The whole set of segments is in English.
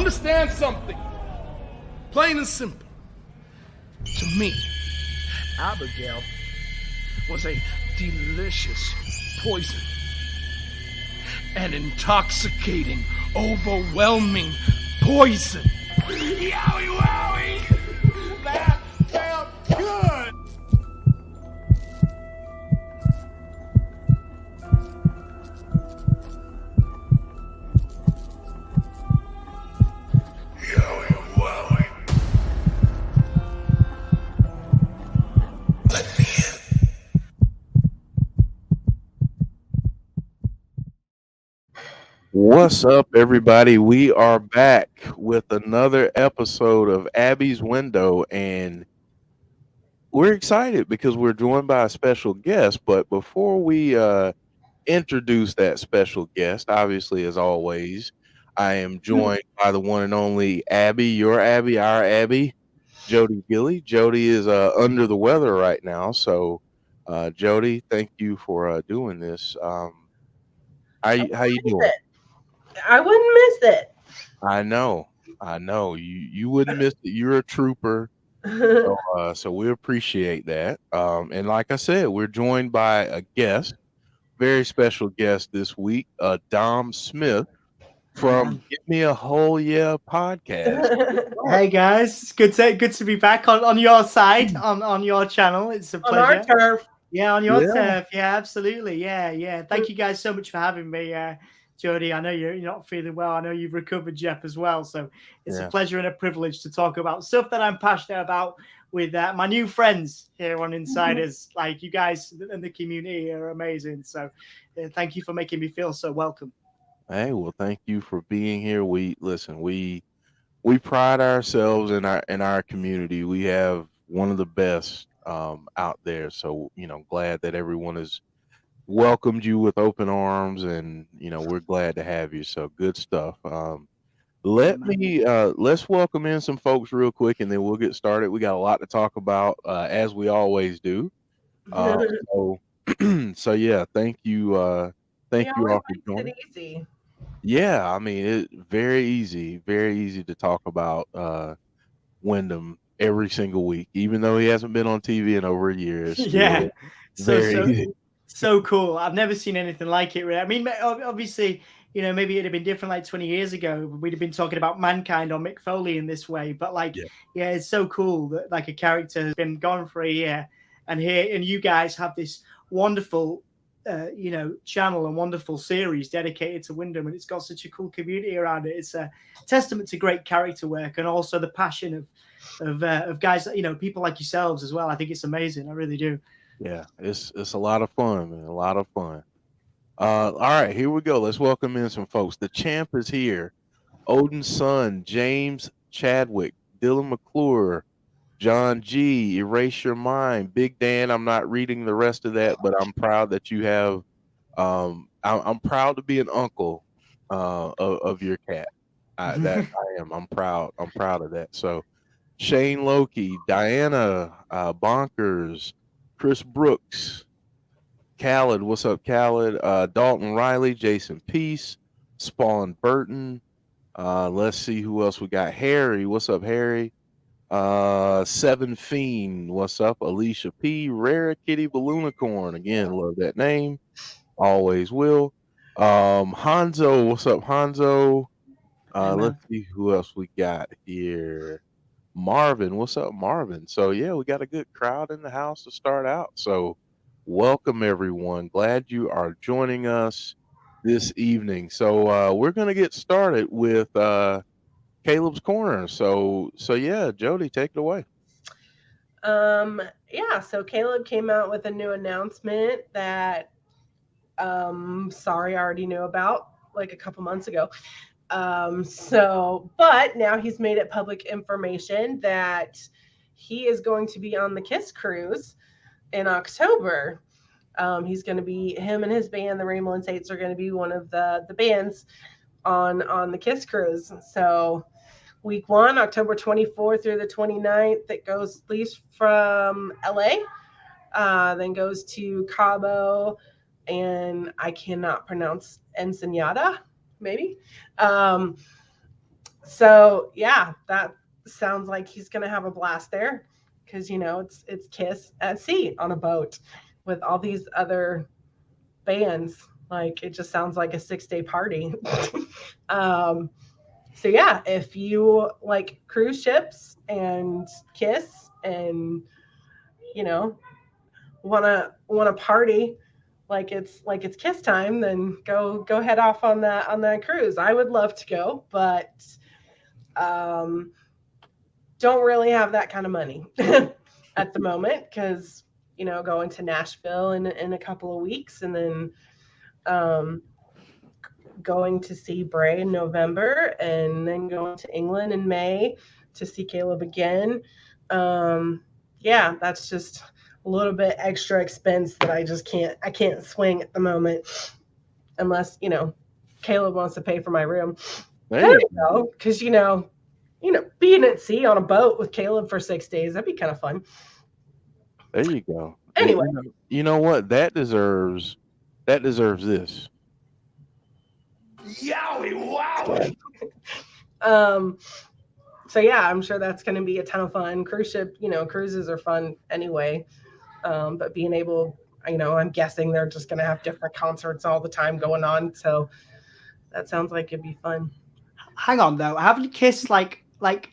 Understand something. Plain and simple. To me, Abigail was a delicious poison. An intoxicating, overwhelming poison. Yowie wowie! That felt good! Yowie wowie. Let me in. What's up, everybody? We are back with another episode of Abby's Window, and we're excited because we're joined by a special guest. But before we introduce that special guest, obviously, as always, I am joined by the one and only Abby, your Abby, our Abby, Jodie Gilly. Jodie is under the weather right now, so Jodie, thank you for doing this. How you doing? I wouldn't miss it. I know. You wouldn't miss it. You're a trooper. So we appreciate that. And like I said, we're joined by a guest, very special guest this week, Dom Smith from Give Me a Whole Yeah podcast. Hey guys, it's good to be back on your side, on your channel. It's a On our pleasure. turf. Yeah, on your Yeah. turf. Yeah, absolutely. Yeah. Thank you guys so much for having me, Jodie. I know you're not feeling well. I know you've recovered, Jeff, as well. So it's Yeah. a pleasure and a privilege to talk about stuff that I'm passionate about with my new friends here on Insiders. Like you guys and the community are amazing. So thank you for making me feel so welcome. Hey, well, thank you for being here. We pride ourselves in our community. We have one of the best out there. So glad that everyone has welcomed you with open arms, and we're glad to have you. So good stuff. Let's welcome in some folks real quick, and then we'll get started. We got a lot to talk about, as we always do. So so yeah, thank you all for joining. It easy. Yeah, I mean, very easy to talk about Wyndham every single week, even though he hasn't been on TV in over a year. It's Yeah. very So cool. I've never seen anything like it. Really. I mean, obviously, maybe it'd have been different like 20 years ago. We'd have been talking about Mankind or Mick Foley in this way. But yeah, it's so cool that like a character has been gone for a year, and you guys have this wonderful, channel and wonderful series dedicated to Wyndham, and it's got such a cool community around it. It's a testament to great character work and also the passion of guys, people like yourselves as well. I think it's amazing. I really do. Yeah, it's a lot of fun, man. A lot of fun. All right, here we go. Let's welcome in some folks. The champ is here. Odin's son, James Chadwick, Dylan McClure, John G, Erase Your Mind, Big Dan. I'm not reading the rest of that, but I'm proud that you have. I'm proud to be an uncle of your cat. That I am. I'm proud. I'm proud of that. So, Shane Loki, Diana Bonkers, Chris Brooks, Khaled. What's up, Khaled? Dalton Riley, Jason Peace, Spawn Burton. Let's see who else we got. Harry. What's up, Harry? Seven Fiend, what's up? Alicia P, Rare Kitty Balloonicorn, again, love that name, always will. Hanzo, what's up, Hanzo? Let's see who else we got here. Marvin, what's up, Marvin? So yeah, we got a good crowd in the house to start out. So welcome everyone. Glad you are joining us this evening. So we're gonna get started with Caleb's Corner. So yeah, Jodie, take it away. Yeah, so Caleb came out with a new announcement that sorry, I already knew about like a couple months ago. But now he's made it public information that he is going to be on the Kiss cruise in October. He's going to be, him and his band, the Rainbow and Saints, are going to be one of the bands on the Kiss cruise. So week 1, October 24th through the 29th, that leaves from LA, then goes to Cabo, and I cannot pronounce Ensenada, maybe. So yeah, that sounds like he's gonna have a blast there, because it's Kiss at sea on a boat with all these other bands. Like, it just sounds like a 6-day party. um, so yeah, if you like cruise ships and Kiss, and wanna party like it's Kiss time, then go head off on that cruise. I would love to go, but um, don't really have that kind of money at the moment, because going to Nashville in a couple of weeks, and then um, going to see Bray in November, and then going to England in May to see Caleb again. Yeah, that's just a little bit extra expense that I can't swing at the moment, unless Caleb wants to pay for my room. There you go. Because being at sea on a boat with Caleb for 6 days, that'd be kind of fun. There you go. Anyway, you know what? That deserves this. Yowie wow. So yeah, I'm sure that's going to be a ton of fun. Cruise ship, cruises are fun anyway. But being able, I'm guessing they're just going to have different concerts all the time going on. So that sounds like it'd be fun. Hang on though, haven't Kiss like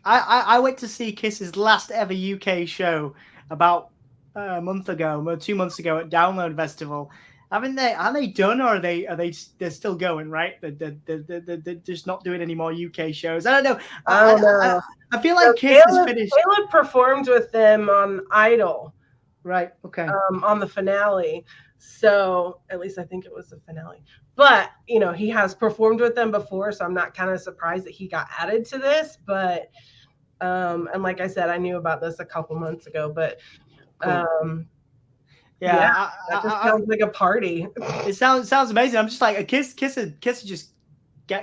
I went to see Kiss's last ever UK show about a month ago, or 2 months ago at Download Festival. Haven't they? Are they done, or they're still going? Right? They're just not doing any more UK shows. I don't know. I don't know. I feel like Kiss is finished. Caleb performed with them on Idol. Right. Okay. On the finale. So at least I think it was the finale. But he has performed with them before, so I'm not kind of surprised that he got added to this. But and like I said, I knew about this a couple months ago. But cool. that just sounds like a party. It sounds amazing. I'm just like Kiss is just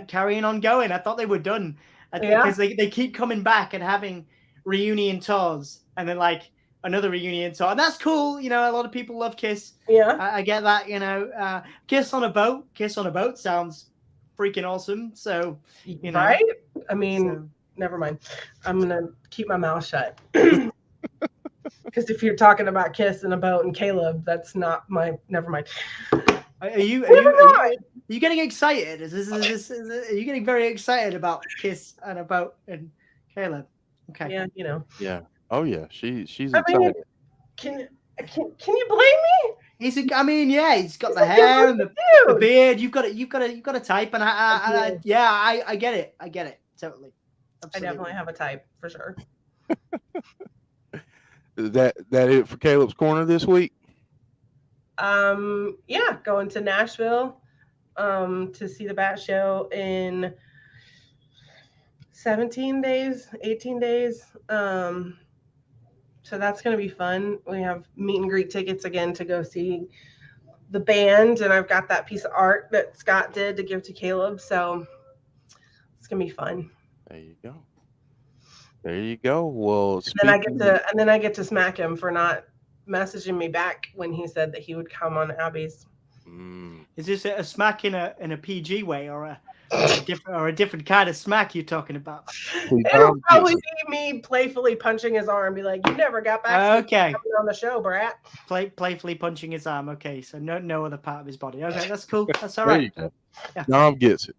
carrying on going. I thought they were done. Because they keep coming back and having reunion tours, and then like another reunion tour, and that's cool. A lot of people love Kiss. Yeah, I get that. Kiss on a boat sounds freaking awesome. So right? I mean, never mind. I'm gonna keep my mouth shut. Because if you're talking about Kiss in a boat and Caleb, that's not my. Never mind. Are you getting excited? Are you getting very excited about Kiss and a boat and Caleb? Okay. Yeah, Yeah. Oh yeah. She's I excited. mean, can you blame me? He's got the hair and the beard. You've got a type, and I get it. I get it totally. Absolutely. I definitely have a type for sure. Is that it for Caleb's Corner this week? Yeah, going to Nashville to see the Bat Show in 18 days. So that's going to be fun. We have meet and greet tickets again to go see the band, and I've got that piece of art that Scott did to give to Caleb, so it's going to be fun. There you go. Well, and then I get to smack him for not messaging me back when he said that he would come on Abby's. Is this a smack in a PG way, or a different kind of smack you're talking about? It'll probably be me playfully punching his arm, be like, "You never got back on the show, brat." Playfully punching his arm. Okay, so no other part of his body. Okay, that's cool. That's all right. Yeah. Dom gets it.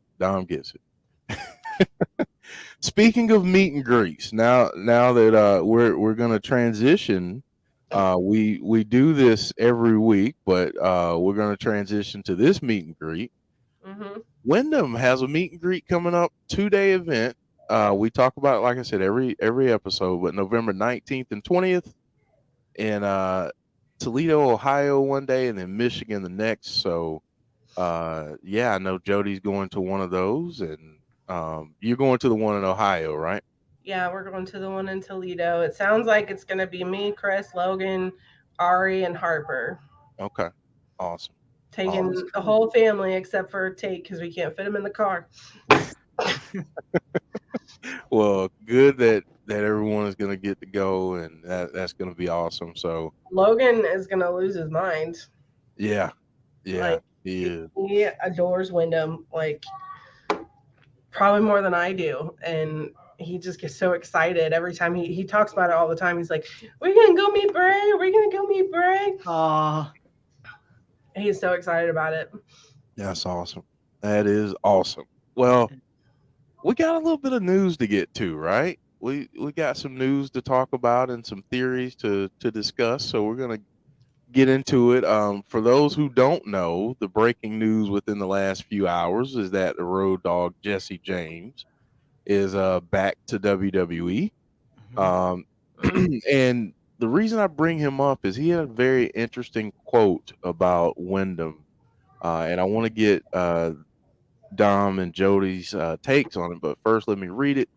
Speaking of meet and greets, now that we're gonna transition, we do this every week, but we're gonna transition to this meet and greet. Mm-hmm. Windham has a meet and greet coming up, 2-day event. We talk about it, like I said, every episode, but November 19th and 20th in Toledo, Ohio one day, and then Michigan the next. So I know Jodie's going to one of those, and you're going to the one in Ohio, right? Yeah, we're going to the one in Toledo. It sounds like it's going to be me, Chris, Logan, Ari, and Harper. Okay, awesome. Taking the whole family except for Tate, because we can't fit him in the car. Well, good that everyone is going to get to go, and that's going to be awesome. So Logan is going to lose his mind. Yeah, he is. He adores Windham. Like, probably more than I do. And he just gets so excited every time he talks about it all the time. He's like, "We're gonna go meet Bray. We're gonna go meet Bray." Oh, He's so excited about it. That's awesome. That is awesome. Well, we got a little bit of news to get to, right? We got some news to talk about and some theories to discuss. So we're gonna get into it. For those who don't know, the breaking news within the last few hours is that the Road Dogg Jesse James is back to WWE. Um, and the reason I bring him up is he had a very interesting quote about Wyndham, and I want to get Dom and Jody's takes on it. But first, let me read it.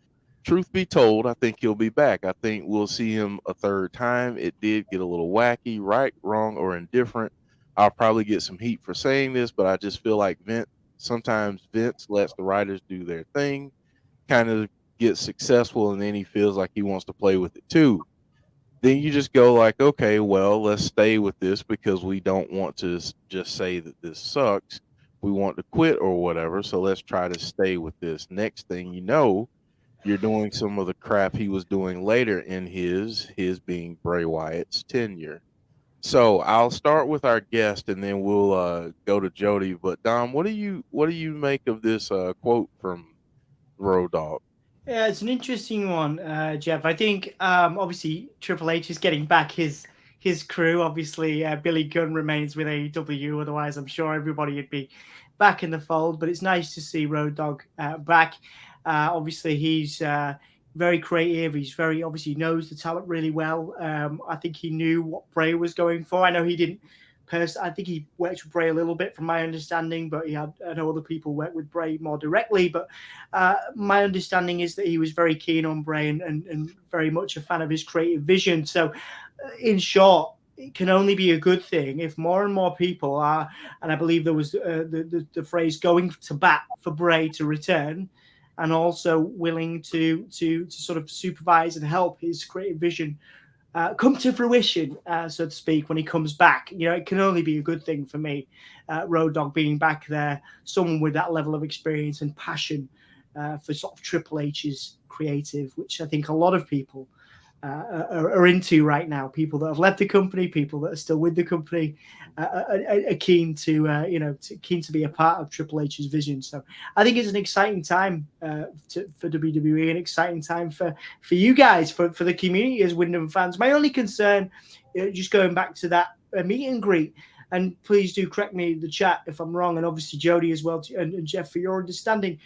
Truth be told, I think he'll be back. I think we'll see him a third time. It did get a little wacky, right, wrong, or indifferent. I'll probably get some heat for saying this, but I just feel like sometimes Vince lets the writers do their thing, kind of gets successful, and then he feels like he wants to play with it too. Then you just go like, okay, well, let's stay with this because we don't want to just say that this sucks. We want to quit or whatever. So let's try to stay with this. Next thing you know, you're doing some of the crap he was doing later in his being Bray Wyatt's tenure. So I'll start with our guest and then we'll go to Jody. But Dom, what do you make of this quote from Road Dogg? yeah, it's an interesting one, Jeff. I think obviously Triple H is getting back his crew. Obviously, Billy Gunn remains with AEW. Otherwise, I'm sure everybody would be back in the fold. But it's nice to see Road Dogg back. Obviously, he's very creative. He's very obviously knows the talent really well. I think he knew what Bray was going for. I know he didn't. I think he worked with Bray a little bit, from my understanding, but I know other people work with Bray more directly. But my understanding is that he was very keen on Bray and very much a fan of his creative vision. So, in short, it can only be a good thing if more and more people are, and I believe there was the phrase going to bat for Bray to return, and also willing to sort of supervise and help his creative vision come to fruition, so to speak, when he comes back. It can only be a good thing for me. Road Dogg being back there, someone with that level of experience and passion for sort of Triple H's creative, which I think a lot of people are into right now. People that have left the company, people that are still with the company, are keen to keen to be a part of Triple H's vision. So I think it's an exciting time for WWE, an exciting time for you guys, for the community as Windham fans. My only concern, just going back to that meet and greet, and please do correct me in the chat if I'm wrong, and obviously Jody as well, and Jeff, for your understanding.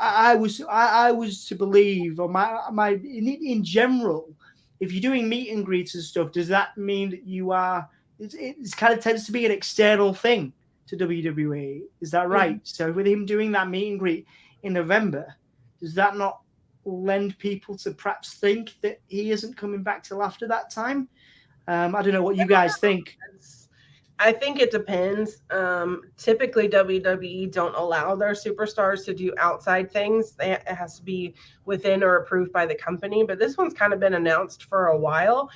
I was to believe, or in general, if you're doing meet and greets and stuff, does that mean that you are? It kind of tends to be an external thing to WWE. Is that right? Mm-hmm. So with him doing that meet and greet in November, does that not lend people to perhaps think that he isn't coming back till after that time? I don't know what you guys think. I think it depends. Typically, WWE don't allow their superstars to do outside things. It has to be within or approved by the company. But this one's kind of been announced for a while.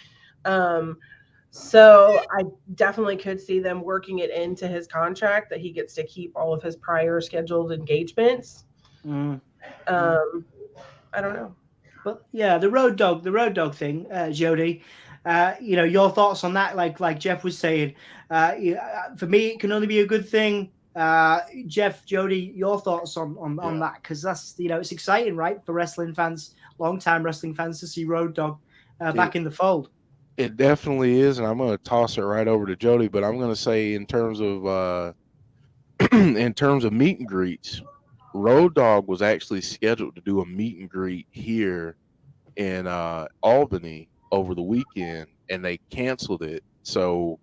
So I definitely could see them working it into his contract that he gets to keep all of his prior scheduled engagements. I don't know. But yeah, the Road Dogg thing, Jody. Your thoughts on that? Like Jeff was saying, for me, it can only be a good thing. Jeff, Jody, your thoughts on that? Because that's it's exciting, right, for wrestling fans, long-time wrestling fans, to see Road Dogg back in the fold. It definitely is, and I'm going to toss it right over to Jody. But I'm going to say, in terms of meet and greets, Road Dogg was actually scheduled to do a meet and greet here in Albany over the weekend, and they canceled it. So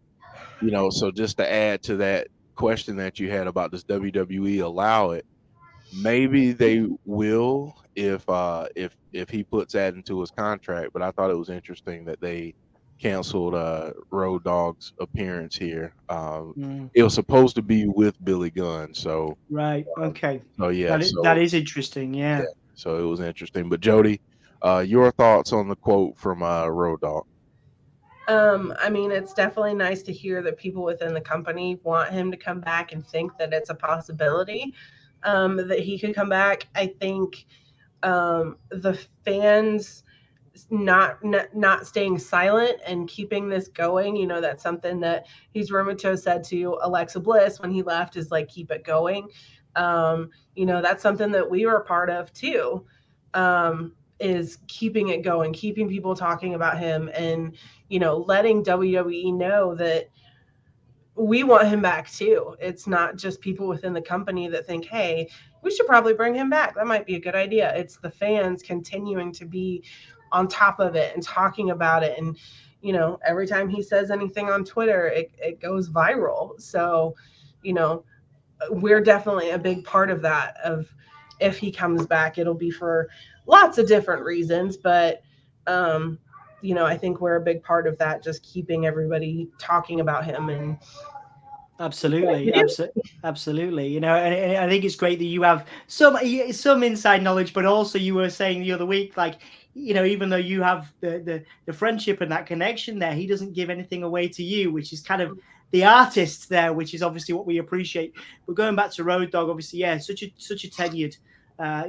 just to add to that question that you had about, does WWE allow it, maybe they will if he puts that into his contract. But I thought it was interesting that they canceled Road Dogg's appearance here. It was supposed to be with Billy Gunn, so right. Okay. So yeah, that is interesting. Yeah. So it was interesting. But Jody, your thoughts on the quote from Road Dogg? I mean, it's definitely nice to hear that people within the company want him to come back and think that it's a possibility. that he could come back. I think the fans not staying silent and keeping this going. You know, that's something that he's rumored to have said to Alexa Bliss when he left, is like, keep it going. You know, that's something that we were a part of too, is keeping it going, keeping people talking about him, and, you know, letting WWE know that we want him back too. It's not just people within the company that think, hey, we should probably bring him back. That might be a good idea. It's the fans continuing to be on top of it and talking about it. And, you know, every time he says anything on Twitter, it goes viral. So, you know, we're definitely a big part of that. Of if he comes back, it'll be for lots of different reasons. But, you know, I think we're a big part of that, just keeping everybody talking about him. And Absolutely, absolutely. You know, and I think it's great that you have some inside knowledge, but also you were saying the other week, like, you know, even though you have the friendship and that connection there, he doesn't give anything away to you, which is kind of the artist there, which is obviously what we appreciate. But going back to Road Dogg, obviously, yeah, such a tenured,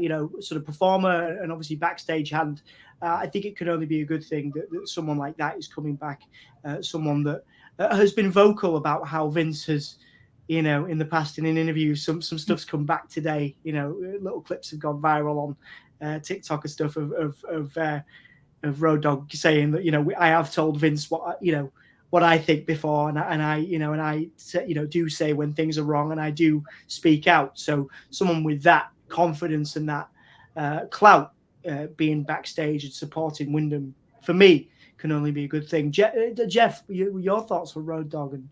you know, sort of performer and obviously backstage hand. I think it could only be a good thing that someone like that is coming back, someone that has been vocal about how Vince has, you know, in the past in an interview, some stuff's come back today. You know, little clips have gone viral on TikTok and stuff of Road Dogg saying that, you know, I have told Vince what I think before, and I do say when things are wrong, and I do speak out. So someone with that confidence and that clout being backstage and supporting Windham, for me, can only be a good thing. Jeff, your thoughts on Road Dogg? And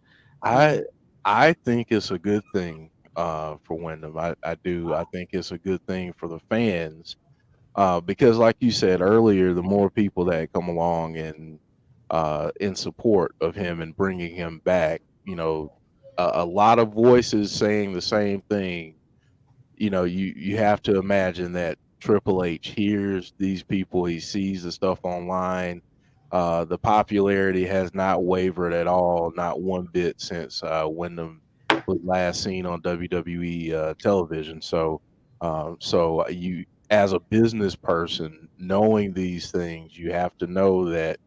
I think it's a good thing for Wyndham. I do. I think it's a good thing for the fans because, like you said earlier, the more people that come along and in support of him and bringing him back, you know, a lot of voices saying the same thing. You know, you have to imagine that Triple H hears these people, he sees the stuff online. The popularity has not wavered at all, not one bit since Wyndham was last seen on WWE television. So, you, as a business person, knowing these things, you have to know that,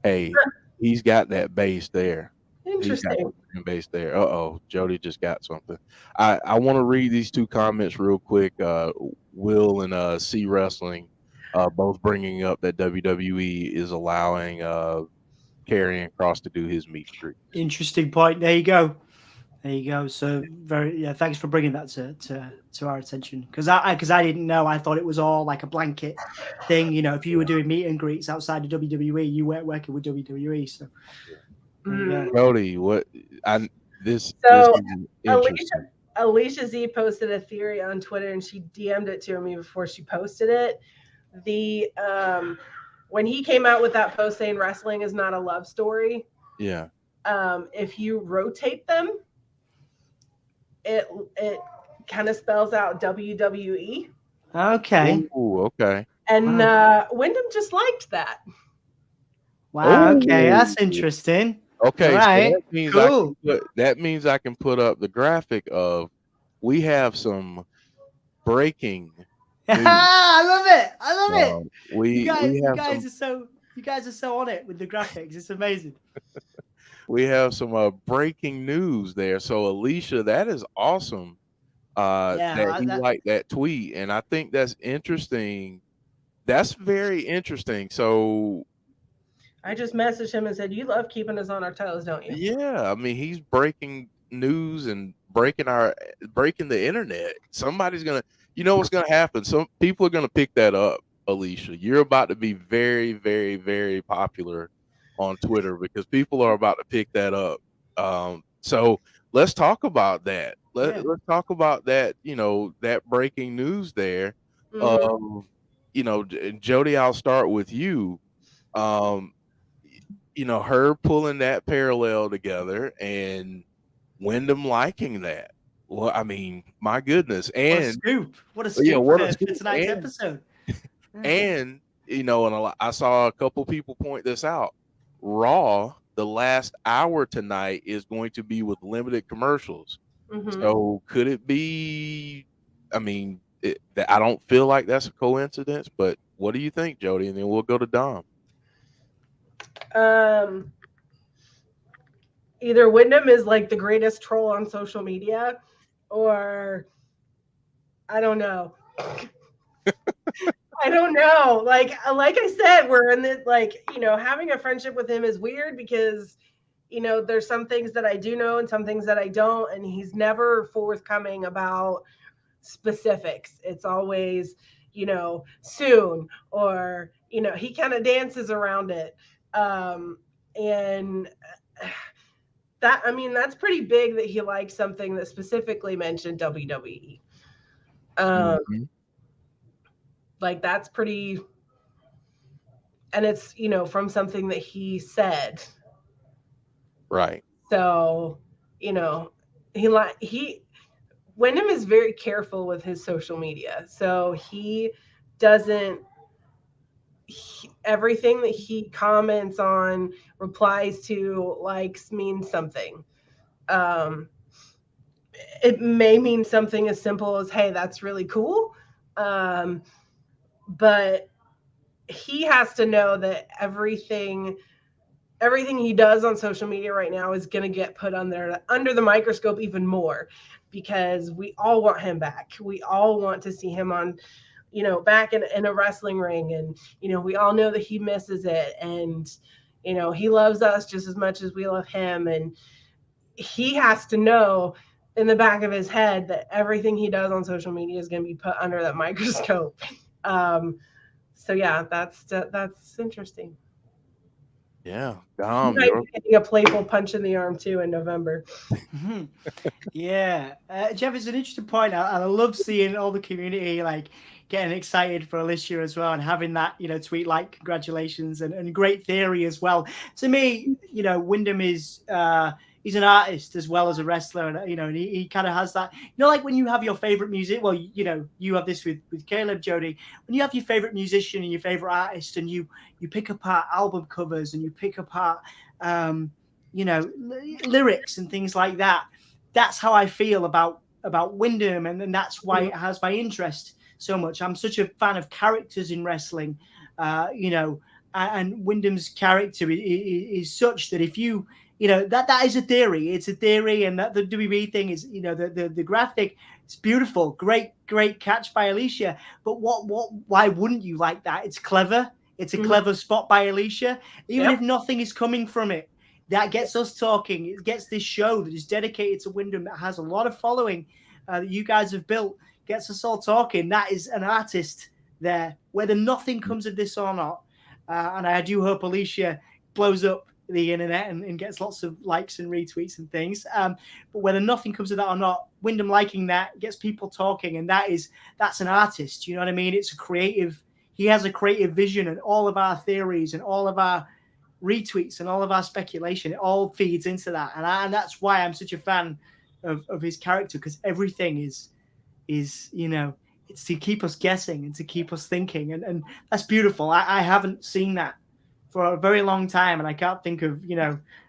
hey, he's got that base there. He's got interesting. the base there. Uh-oh, Jody just got something. I want to read these two comments real quick. Will and C Wrestling both bringing up that WWE is allowing Karrion Kross to do his meet and greet. interesting point. There you go. So thanks for bringing that to our attention, because I didn't know. I thought it was all like a blanket thing. You know, if you were doing meet and greets outside of WWE, you weren't working with WWE. So, Jody, this So is interesting. Alicia Z posted a theory on Twitter, and she DM'd it to me before she posted it. The when he came out with that post saying wrestling is not a love story, Yeah. if you rotate them, it kind of spells out WWE. okay. Ooh, okay. And Wyndham just liked that. Wow. Okay, that's Ooh. interesting. Okay, All right. so Cool. that means I can put up the graphic of we have some breaking news. I love it. We You guys are so on it with the graphics. It's amazing. We have some breaking news there. So Alicia, that is awesome. That he liked that tweet, and I think that's interesting. That's very interesting. So I just messaged him and said, "You love keeping us on our toes, don't you?" yeah, I mean, he's breaking news and breaking the internet. Somebody's gonna, you know what's gonna happen? Some people are gonna pick that up, Alicia. You're about to be very, very, very popular on Twitter because people are about to pick that up. So let's talk about that. Let's talk about that. You know, that breaking news there. You know, Jody, I'll start with you. You know, her pulling that parallel together and Wyndham liking that. Well, I mean, my goodness. And what a scoop what a for scoop. tonight's episode. And, you know, and I saw a couple people point this out. Raw, the last hour tonight is going to be with limited commercials. So could it be I mean, I don't feel like that's a coincidence. But what do you think, Jody? And then we'll go to Dom. Either Windham is like the greatest troll on social media, or I don't know. I don't know. Like I said, we're in this, like, having a friendship with him is weird because, there's some things that I do know and some things that I don't, and he's never forthcoming about specifics. It's always, soon, or, he kind of dances around it. And that's pretty big that he liked something that specifically mentioned WWE. Like, that's pretty, and it's, from something that he said. Right. So, Wyndham is very careful with his social media. So he doesn't, everything that he comments on, replies to, likes, means something. It may mean something as simple as, hey, that's really cool. But he has to know that everything he does on social media right now is going to get put under the microscope even more, because we all want him back. We all want to see him on, back in a wrestling ring. And, we all know that he misses it. And, he loves us just as much as we love him. And he has to know in the back of his head that everything he does on social media is going to be put under that microscope. So yeah, that's interesting. Yeah, He Dom, might be getting a playful punch in the arm too in November. Yeah, Jeff, it's an interesting point, and I love seeing all the community like getting excited for Alicia as well, and having that tweet like congratulations and great theory as well. To me, Windham is he's an artist as well as a wrestler, and and he kind of has that, like when you have your favorite music. Well, you have this with Caleb, Jody. When you have your favorite musician and your favorite artist, and you pick apart album covers and you pick apart lyrics and things like that. That's how I feel about Windham, and that's why it has my interest so much. I'm such a fan of characters in wrestling, and Wyndham's character is such that if you that is a theory. It's a theory, and that the WB thing is, the graphic. It's beautiful, great catch by Alicia. But why wouldn't you like that? It's clever. It's a clever spot by Alicia, even if nothing is coming from it. That gets us talking. It gets this show that is dedicated to Windham, that has a lot of following that you guys have built, gets us all talking. That is an artist there, whether nothing comes of this or not. And I do hope Alicia blows up the internet and gets lots of likes and retweets and things. But whether nothing comes of that or not, Windham liking that gets people talking, and that's an artist. You know what I mean? It's a creative. He has a creative vision, and all of our theories and all of our retweets and all of our speculation, it all feeds into that. And that's why I'm such a fan of his character, because everything is it's to keep us guessing and to keep us thinking, and that's beautiful. I haven't seen that for a very long time, and I can't think of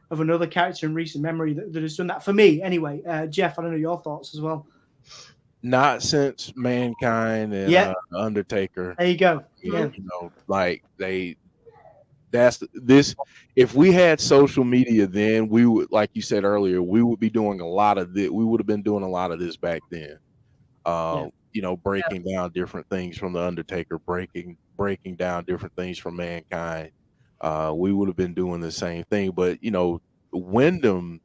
of another character in recent memory that has done that for me anyway. Jeff, I don't know your thoughts as well. Not since Mankind and Undertaker. There you go. Like that's this. If we had social media then, we would, like you said earlier, we would be doing a lot of this. We would have been doing a lot of this back then. Breaking down different things from the Undertaker, breaking down different things from Mankind. We would have been doing the same thing. But Windham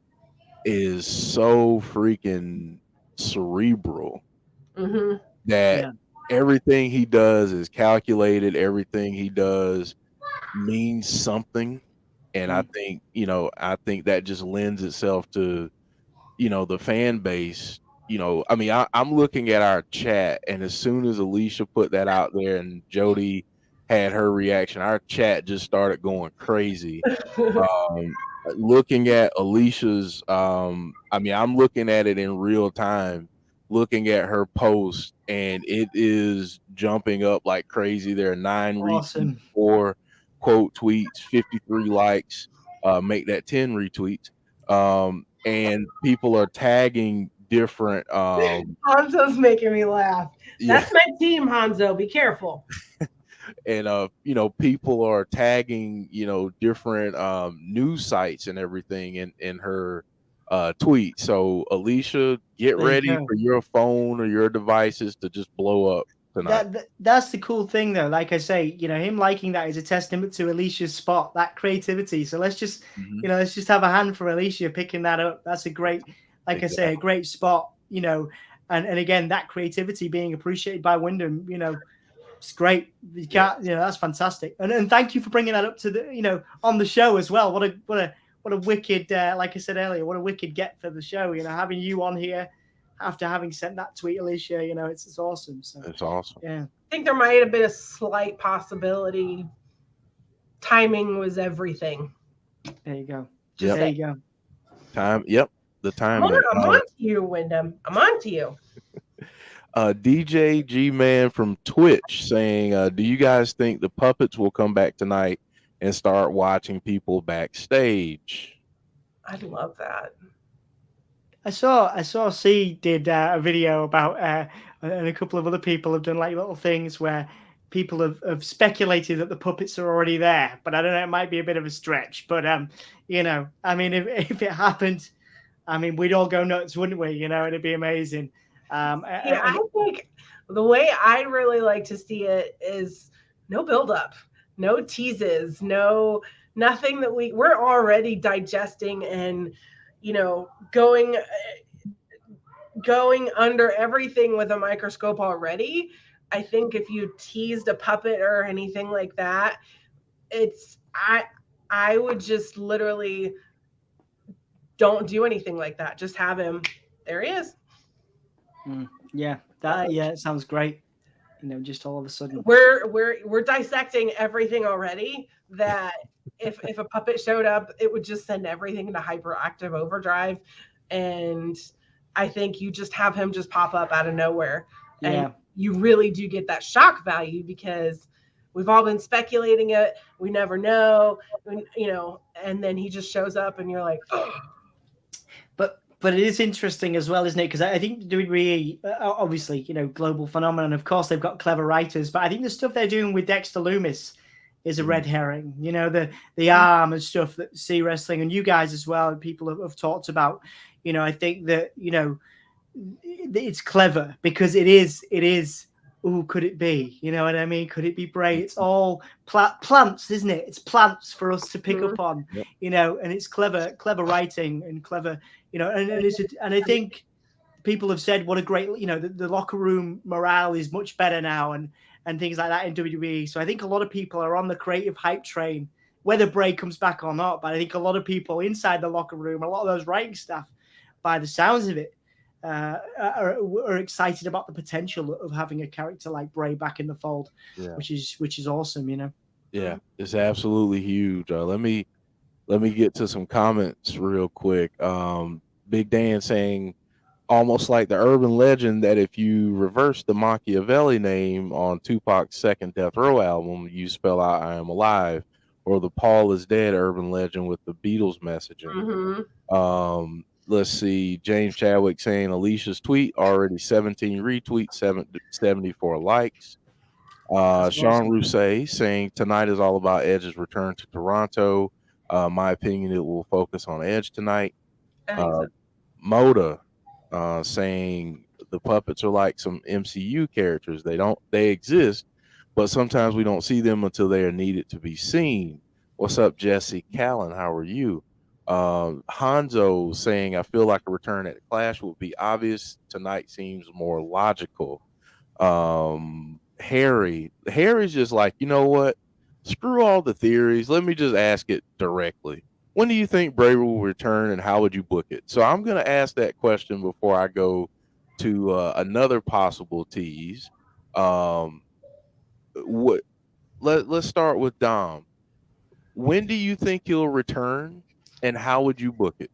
is so freaking cerebral that everything he does is calculated. Everything he does means something, and I think that just lends itself to the fan base. I'm looking at our chat, and as soon as Alicia put that out there and Jody had her reaction, our chat just started going crazy. Looking at Alicia's I'm looking at it in real time, looking at her post, and it is jumping up like crazy. There are 9 retweets, 4 quote tweets, 53 likes, make that 10 retweets. And people are tagging different Hanzo's making me laugh. yeah, That's my team, Hanzo. Be careful. and people are tagging different news sites and everything in her tweet. So Alicia, get There you ready go. for your phone or your devices to just blow up tonight. That's the cool thing, though. Like I say, him liking that is a testament to Alicia's spot, that creativity. So let's just, Mhm. let's just have a hand for Alicia picking that up. That's a great, like I say, a great spot. And again, that creativity being appreciated by Windham. It's great. You can't, that's fantastic. And thank you for bringing that up to the, on the show as well. What a wicked, like I said earlier, what a wicked get for the show. Having you on here after having sent that tweet, Alicia, it's awesome. So It's awesome. yeah. I think there might have been a slight possibility. Timing was everything. There you go. Yep. There you go. Time. Yep. The time. I'm on to you, Windham. I'm on to you. DJ G Man from Twitch saying, do you guys think the puppets will come back tonight and start watching people backstage? I'd love that. I saw C did a video about and a couple of other people have done like little things where people have speculated that the puppets are already there, but I don't know, it might be a bit of a stretch. But I mean, if it happened, I mean, we'd all go nuts, wouldn't we? It'd be amazing. I think the way I'd really like to see it is no buildup, no teases, nothing that we're already digesting and going under everything with a microscope already. I think if you teased a puppet or anything like that, I would just literally don't do anything like that. Just have him. There he is. Yeah, it sounds great. Just all of a sudden we're dissecting everything already. That if a puppet showed up, it would just send everything into hyperactive overdrive, and I think you just have him just pop up out of nowhere, and you really do get that shock value because we've all been speculating it. We never know, and then he just shows up, and you're like, oh. But it is interesting as well, isn't it? Because I think WWE, obviously, global phenomenon. Of course, they've got clever writers, but I think the stuff they're doing with Dexter Lumis is a red herring. The arm and stuff that C Wrestling and you guys as well, people have talked about. I think that it's clever because it is. Ooh, could it be? You know what I mean? Could it be Bray? It's all plants, isn't it? It's plants for us to pick up on. Yep. And it's clever writing and clever. And I think people have said what a great, the locker room morale is much better now and things like that in WWE. So I think a lot of people are on the creative hype train, whether Bray comes back or not. But I think a lot of people inside the locker room, a lot of those writing staff, by the sounds of it, are excited about the potential of having a character like Bray back in the fold, which is awesome, Yeah, it's absolutely huge. Let me get to some comments real quick. Big Dan saying, almost like the urban legend that if you reverse the Machiavelli name on Tupac's second Death Row album, you spell out "I am alive," or the Paul is dead urban legend with the Beatles messaging. Mm-hmm. Let's see, James Chadwick saying Alicia's tweet already 17 retweets, 74 likes. Sean Rousset saying tonight is all about Edge's return to Toronto. My opinion, it will focus on Edge tonight. Moda saying the puppets are like some MCU characters. They exist, but sometimes we don't see them until they are needed to be seen. What's up, Jesse Callan? How are you? Hanzo saying, I feel like a return at Clash will be obvious. Tonight seems more logical. Harry's just like, you know what? Screw all the theories. Let me just ask it directly. When do you think Bray will return and how would you book it? So I'm going to ask that question before I go to another possible tease. Let's start with Dom. When do you think he'll return and how would you book it?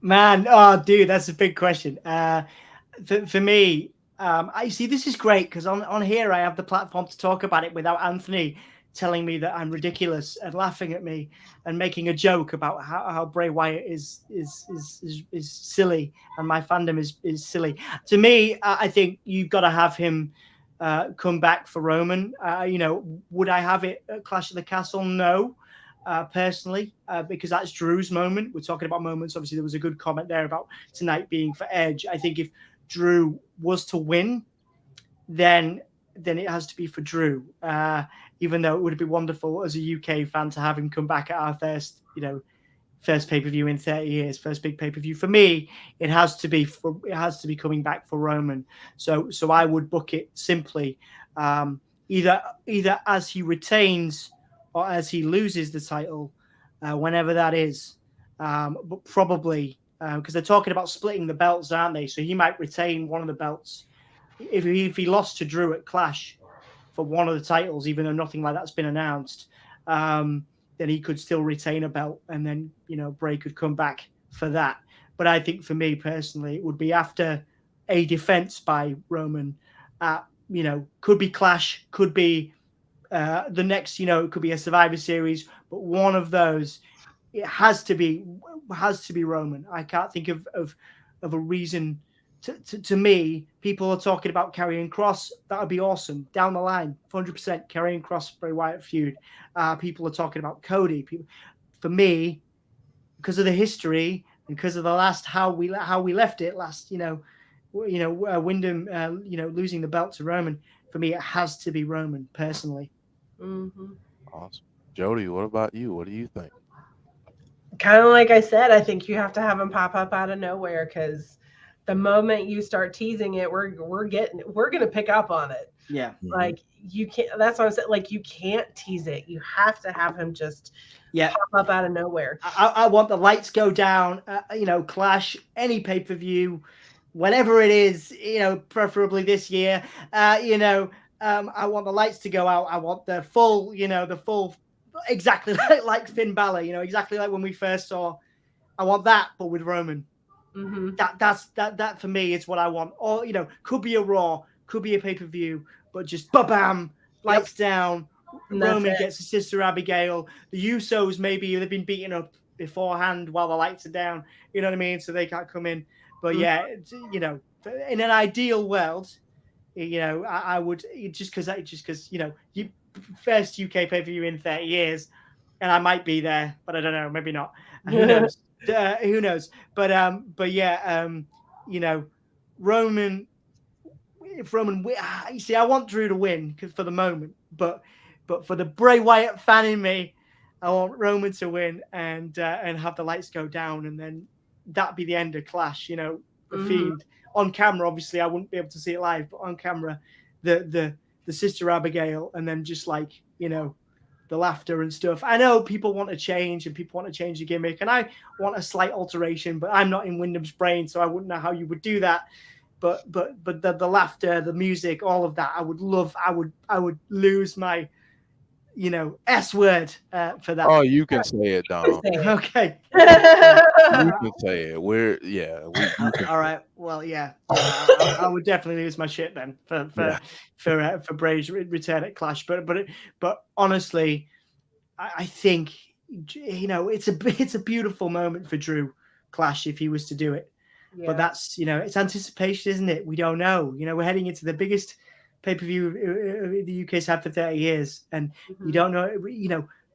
Man, dude, that's a big question. For me, I see this is great because on here I have the platform to talk about it without Anthony telling me that I'm ridiculous and laughing at me and making a joke about how Bray Wyatt is silly and my fandom is silly. To me, I think you've got to have him come back for Roman. Would I have it at Clash of the Castle? No. Personally, because that's Drew's moment. We're talking about moments. Obviously, there was a good comment there about tonight being for Edge. I think if Drew was to win, then it has to be for Drew. Even though it would be wonderful as a UK fan to have him come back at our first pay-per-view in 30 years, first big pay-per-view. For me, it has to be coming back for Roman. So I would book it simply either as he retains or as he loses the title, whenever that is. But probably because they're talking about splitting the belts, aren't they? So he might retain one of the belts. If he lost to Drew at Clash for one of the titles, even though nothing like that's been announced, then he could still retain a belt, and then Bray could come back for that. But I think for me personally, it would be after a defense by Roman. Could be Clash, could be the next. It could be a Survivor Series, but one of those, it has to be Roman. I can't think of a reason. To me, people are talking about Karrion Kross. That would be awesome. Down the line, 100% Karrion Kross, Bray Wyatt feud. People are talking about Cody. For me, because of the history and because of the last how we left it last, Windham, losing the belt to Roman. For me, it has to be Roman personally. Mm-hmm. Awesome, Jodie. What about you? What do you think? Kind of like I said, I think you have to have him pop up out of nowhere, because the moment you start teasing it, we're gonna pick up on it. Yeah. Like you can't. That's what I said. Like you can't tease it. You have to have him just pop up out of nowhere. I want the lights go down. Clash, any pay-per-view, whenever it is. Preferably this year. I want the lights to go out. I want the full. Exactly like Finn Balor. Exactly like when we first saw. I want that, but with Roman. Mm-hmm. That for me is what I want. Or could be a Raw, could be a pay-per-view, but just bam, lights down. Roman gets his sister Abigail. The Usos, maybe they've been beaten up beforehand while the lights are down. You know what I mean? So they can't come in. But in an ideal world, I would just because you first UK pay-per-view in 30 years, and I might be there, but I don't know, maybe not. Who knows? Who knows? But Roman. If Roman, you see, I want Drew to win for the moment, but for the Bray Wyatt fan in me, I want Roman to win and have the lights go down, and then that be the end of Clash. The Fiend on camera. Obviously, I wouldn't be able to see it live, but on camera, the sister Abigail, and then just the laughter and stuff. I know people want to change, and people want to change the gimmick, and I want a slight alteration, but I'm not in Windham's brain, so I wouldn't know how you would do that. But the laughter, the music, all of that, I would love. I would lose my, S word for that. Oh, you can say it, Dom. Okay. You can say it. All right. Well, yeah. I would definitely lose my shit then for Bray's return at Clash. But honestly, I think it's a beautiful moment for Drew Clash if he was to do it. Yeah. But that's it's anticipation, isn't it? We don't know. We're heading into the biggest pay-per-view the UK's had for 30 years, and you don't know.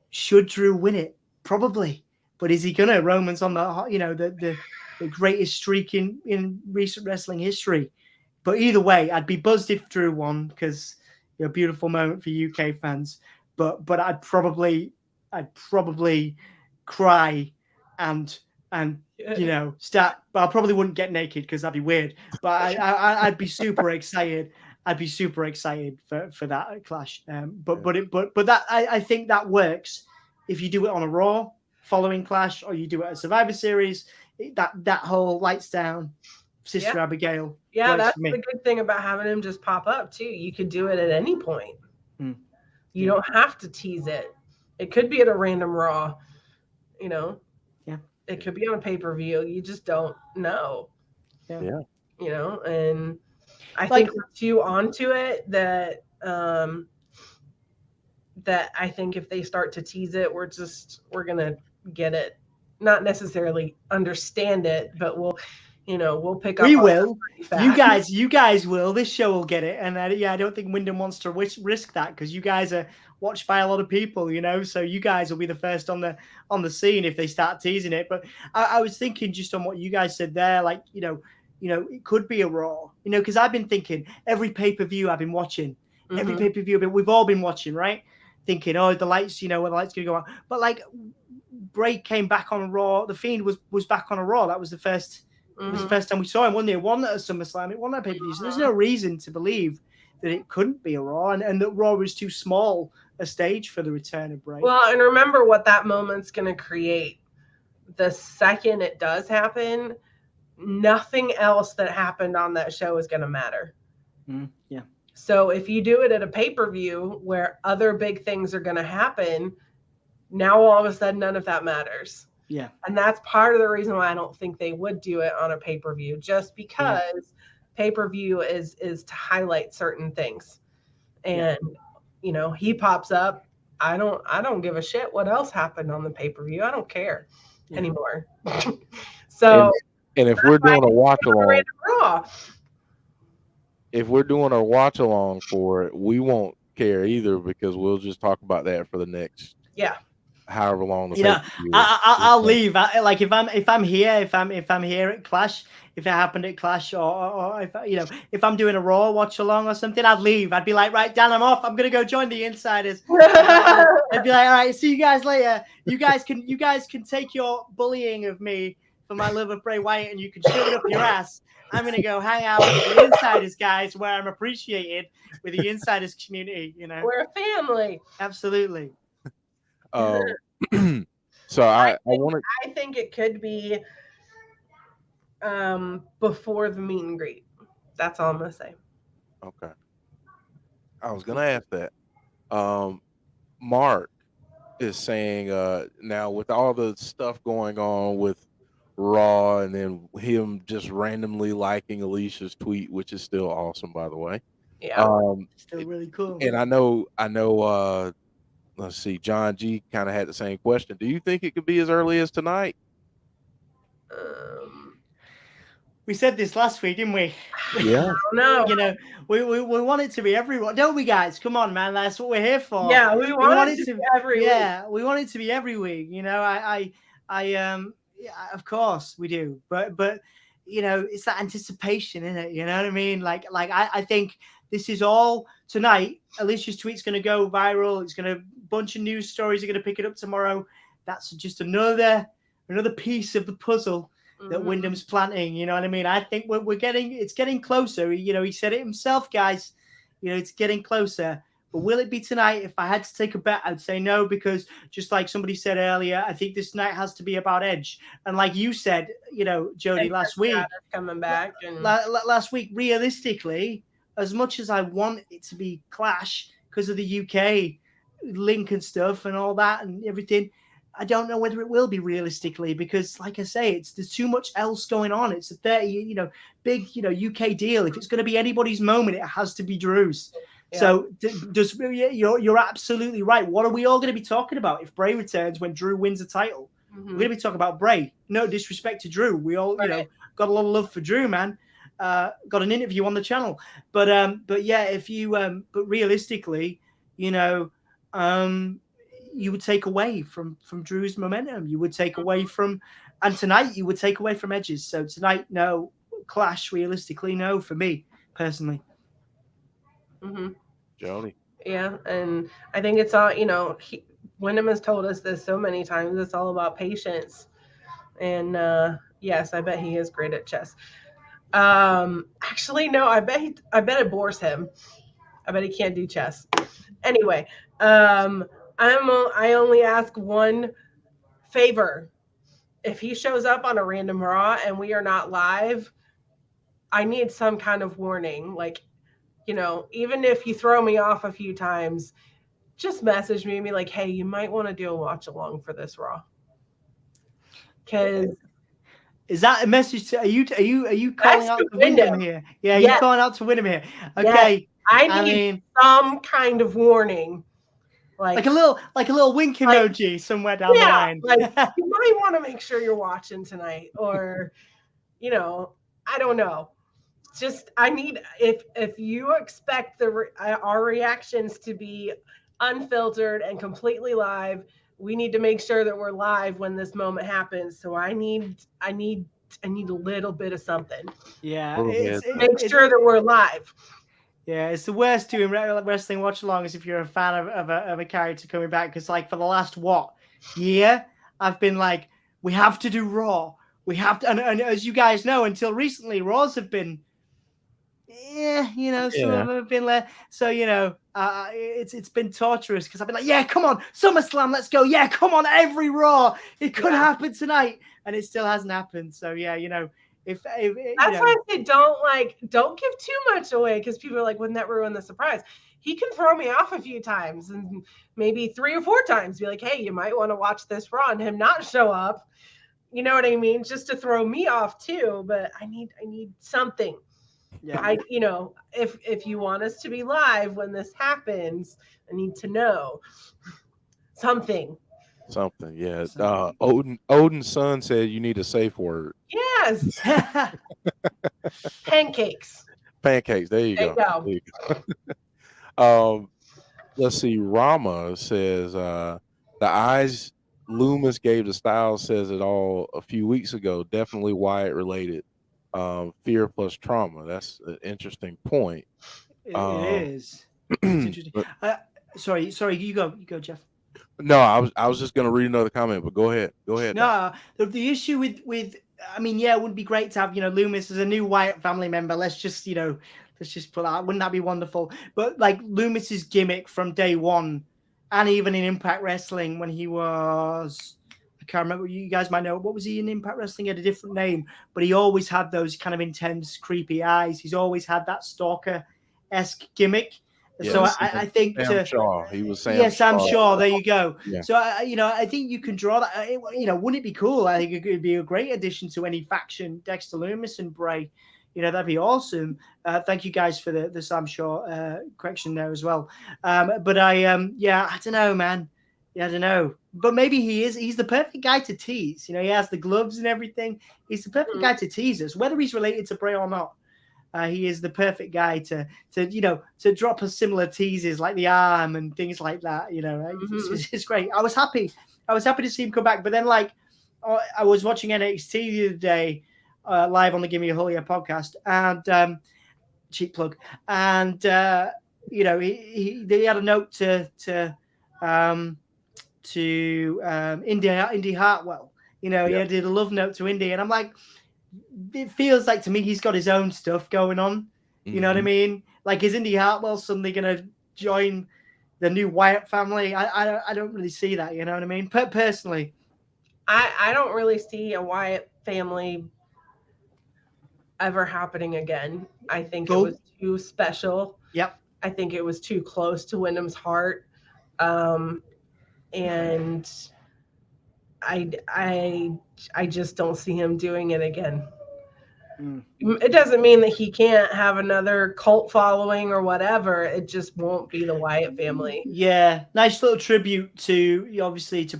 Should Drew win it? Probably, but is he gonna? Roman's on the greatest streak in recent wrestling history. But either way, I'd be buzzed if Drew won, because beautiful moment for UK fans. But I'd probably cry and start. But I probably wouldn't get naked because that'd be weird. But I'd be super excited. I'd be super excited for that Clash. But that I think that works if you do it on a Raw following Clash, or you do it at Survivor Series. That whole lights down, Sister Abigail. Yeah, that's the good thing about having him just pop up too. You could do it at any point. You don't have to tease it. It could be at a random Raw. Yeah. It could be on a pay-per-view. You just don't know. Yeah. And I think we're too onto it that that I think if they start to tease it, we're gonna get it. Not necessarily understand it, but we'll pick up. We on will. it pretty fast. You guys will. This show will get it, and I don't think Windham wants to risk that because you guys are watched by a lot of people, so you guys will be the first on the scene if they start teasing it. But I was thinking just on what you guys said there, like it could be a Raw, because I've been thinking every pay-per-view I've been watching, every pay-per-view we've all been watching, right? Thinking, the lights, when the lights gonna go on, but like Bray came back on Raw, the Fiend was back on a Raw. That was the first. It was the first time we saw him, wasn't it? It wasn't at a SummerSlam. It wasn't at a pay-per-view. So there's no reason to believe that it couldn't be a Raw, and that Raw was too small a stage for the return of Bray. Well, and remember what that moment's going to create. The second it does happen, nothing else that happened on that show is going to matter. Yeah. So if you do it at a pay-per-view where other big things are going to happen, now all of a sudden none of that matters. Yeah. And that's part of the reason why I don't think they would do it on a pay-per-view, just because pay-per-view is to highlight certain things. And he pops up. I don't give a shit what else happened on the pay-per-view. I don't care anymore. So and if we're doing a watch along, if we're doing a watch along for it, we won't care either because we'll just talk about that for the next however long the I'll leave. Like if I'm here at Clash, if it happened at Clash, or if I'm doing a Raw watch along or something, I'd leave. I'd be like, right, Dan, I'm off. I'm gonna go join the Insiders. I'd be like, all right, see you guys later. You guys can take your bullying of me for my love of Bray Wyatt, and you can shove it up your ass. I'm gonna go hang out with the Insiders guys, where I'm appreciated with the Insiders community. We're a family. Absolutely. So I think it could be before the meet and greet. That's all I'm gonna say. Okay. I was gonna ask that. Mark is saying now with all the stuff going on with Raw and then him just randomly liking Alicia's tweet, which is still awesome, by the way. Yeah. Still really cool. And I know let's see, John G kind of had the same question. Do you think it could be as early as tonight? We said this last week, didn't we? Yeah. No. We want it to be everyone, don't we, guys? Come on, man. That's what we're here for. Yeah, we want it to be every week. Yeah, we want it to be every week. Of course we do. But it's that anticipation, isn't it? You know what I mean? Like I think this is all tonight. Alicia's tweet's going to go viral. It's going to bunch of news stories are going to pick it up tomorrow. That's just another piece of the puzzle that Windham's planting. You know what I mean? I think it's getting closer. He said it himself, guys. It's getting closer. But will it be tonight? If I had to take a bet, I'd say no, because just like somebody said earlier, I think this night has to be about Edge. And like you said, Jodie, last week, coming back and last week, realistically, as much as I want it to be Clash because of the UK link and stuff and all that and everything, I don't know whether it will be realistically because, like I say, there's too much else going on. It's a 30, big, UK deal. If it's going to be anybody's moment, it has to be Drew's. Yeah. So you're absolutely right. What are we all going to be talking about if Bray returns when Drew wins a title? We're going to be talking about Bray. No disrespect to Drew. We all, got a lot of love for Drew, man. Got an interview on the channel, but yeah, if you but realistically, you would take away from Drew's momentum. You would take away from, and tonight you would take away from Edge's. So tonight, no. Clash, realistically, no. For me personally. Jodie. Yeah, and I think it's all Windham has told us this so many times. It's all about patience, and yes, I bet he is great at chess. Actually, no, I bet it bores him. I bet he can't do chess. Anyway, I only ask one favor. If he shows up on a random Raw and we are not live, I need some kind of warning. Like, even if you throw me off a few times, just message me and be like, hey, you might want to do a watch along for this Raw. Because is that a message to are you calling out to Windham here? Yeah, you're calling out to Windham here. Okay. Yes. I need some kind of warning. Like a little wink emoji somewhere down the line. Like you might want to make sure you're watching tonight, or I don't know. Just I need if you expect our reactions to be unfiltered and completely live, we need to make sure that we're live when this moment happens. So I need a little bit of something. Yeah, make sure that we're live. Yeah, it's the worst doing wrestling watch-alongs if you're a fan of a character coming back, because like for the last year, I've been like, we have to do Raw. We have to, and as you guys know, until recently, Raws have been, some of them have been less. So it's been torturous because I've been like, yeah, come on, SummerSlam, let's go. Yeah, come on, every Raw, it could happen tonight, and it still hasn't happened. So if that's why I say don't give too much away, because people are like, wouldn't that ruin the surprise? He can throw me off a few times, and maybe 3 or 4 times be like, hey, you might want to watch this Raw, and him not show up. You know what I mean? Just to throw me off too. But I need something. Yeah. If you want us to be live when this happens, I need to know something. Something, yeah. Odin's son said you need a safe word. Yes. Pancakes. There you go. Let's see. Rama says the eyes Loomis gave the Styles says it all a few weeks ago. Definitely Wyatt related. Fear plus trauma. That's an interesting point. It is. It's interesting. Sorry. You go, Jeff. No, I was just going to read another comment, but go ahead. No, the issue with I mean, it would be great to have Loomis as a new Wyatt family member. Let's just put that. Wouldn't that be wonderful? But like Loomis's gimmick from day one, and even in Impact Wrestling when he was, I can't remember. You guys might know, what was he in Impact Wrestling? He had a different name, but he always had those kind of intense, creepy eyes. He's always had that stalker-esque gimmick. Yeah, so I think Sam Shaw. He was Sam. Yeah, Sam Shaw. There you go. Yeah. So I think you can draw that. Wouldn't it be cool? I think it could be a great addition to any faction. Dexter Loomis and Bray. That'd be awesome. Thank you guys for the Sam Shaw correction there as well. But I don't know, man. Yeah, I don't know. But maybe he's the perfect guy to tease. He has the gloves and everything. He's the perfect guy to tease us, whether he's related to Bray or not. He is the perfect guy to drop us similar teases like the arm and things like that. It's great. I was happy to see him come back. But then, I was watching NXT the other day live on the Gimme podcast, and cheap plug. And they had a note to Indy Hartwell. He did a love note to Indy, and I'm like, it feels like to me he's got his own stuff going on. You know what I mean? Like, is Indy Hartwell suddenly going to join the new Wyatt family? I don't really see that. You know what I mean? Personally, I don't really see a Wyatt family ever happening again. I think it was too special. Yep. I think it was too close to Windham's heart. And I just don't see him doing it again. It doesn't mean that he can't have another cult following or whatever. It just won't be the Wyatt family. Yeah, nice little tribute to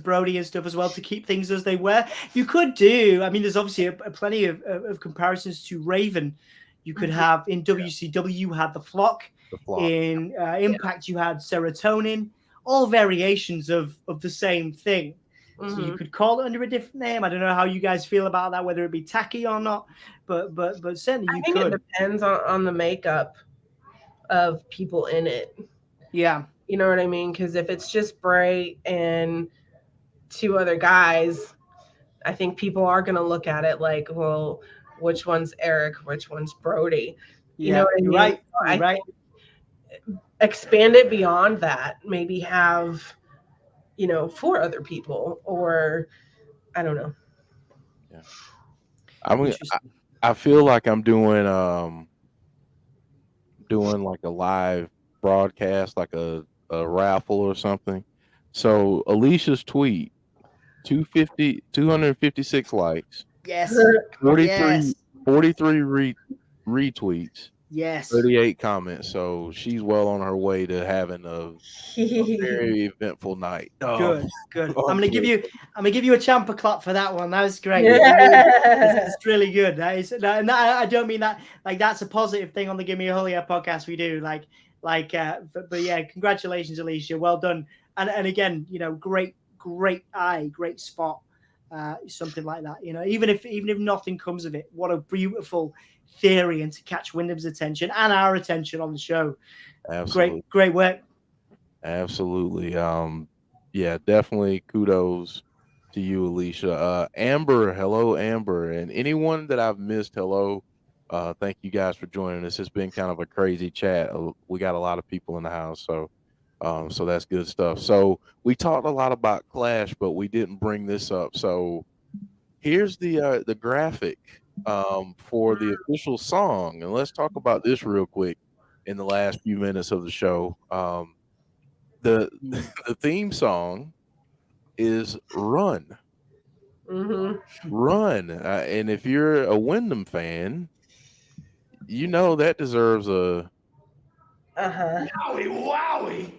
Brody and stuff as well, to keep things as they were. You could do, I mean, there's obviously a plenty of comparisons to Raven. You could have in WCW, you had the Flock. In Impact, you had Serotonin. All variations of the same thing. So you could call it under a different name. I don't know how you guys feel about that, whether it be tacky or not, but certainly you could. I think it depends on the makeup of people in it. Yeah. You know what I mean? Because if it's just Bray and 2 other guys, I think people are going to look at it like, well, which one's Eric? Which one's Brody? You know what I mean? Right. Right. Expand it beyond that. Maybe have 4 other people, or I don't know. Yeah. I feel like I'm doing like a live broadcast, like a raffle or something. So Alicia's tweet, 256 likes. Yes. 43 retweets. Yes. 38 comments. So she's well on her way to having a very eventful night. Good. I'm on gonna give Twitter. you a champer clap for that one. That was great. Yeah. It's really good. And I don't mean that like that's a positive thing on the Gimme a Holia podcast we do. But yeah, congratulations, Alicia. Well done. And again, great eye, great spot. Something like that. Even if nothing comes of it, what a beautiful theory, and to catch Wyndham's attention and our attention on the show. Absolutely. Great work. Absolutely. Yeah, definitely kudos to you, Alicia. Amber, hello, Amber. And anyone that I've missed, hello. Thank you guys for joining us. It's been kind of a crazy chat. We got a lot of people in the house, so that's good stuff. So we talked a lot about Clash, but we didn't bring this up. So here's the graphic for the official song, and let's talk about this real quick in the last few minutes of the show. The the theme song is "Run, Run," and if you're a Wyndham fan, you know that deserves a Uh-huh. Wowie,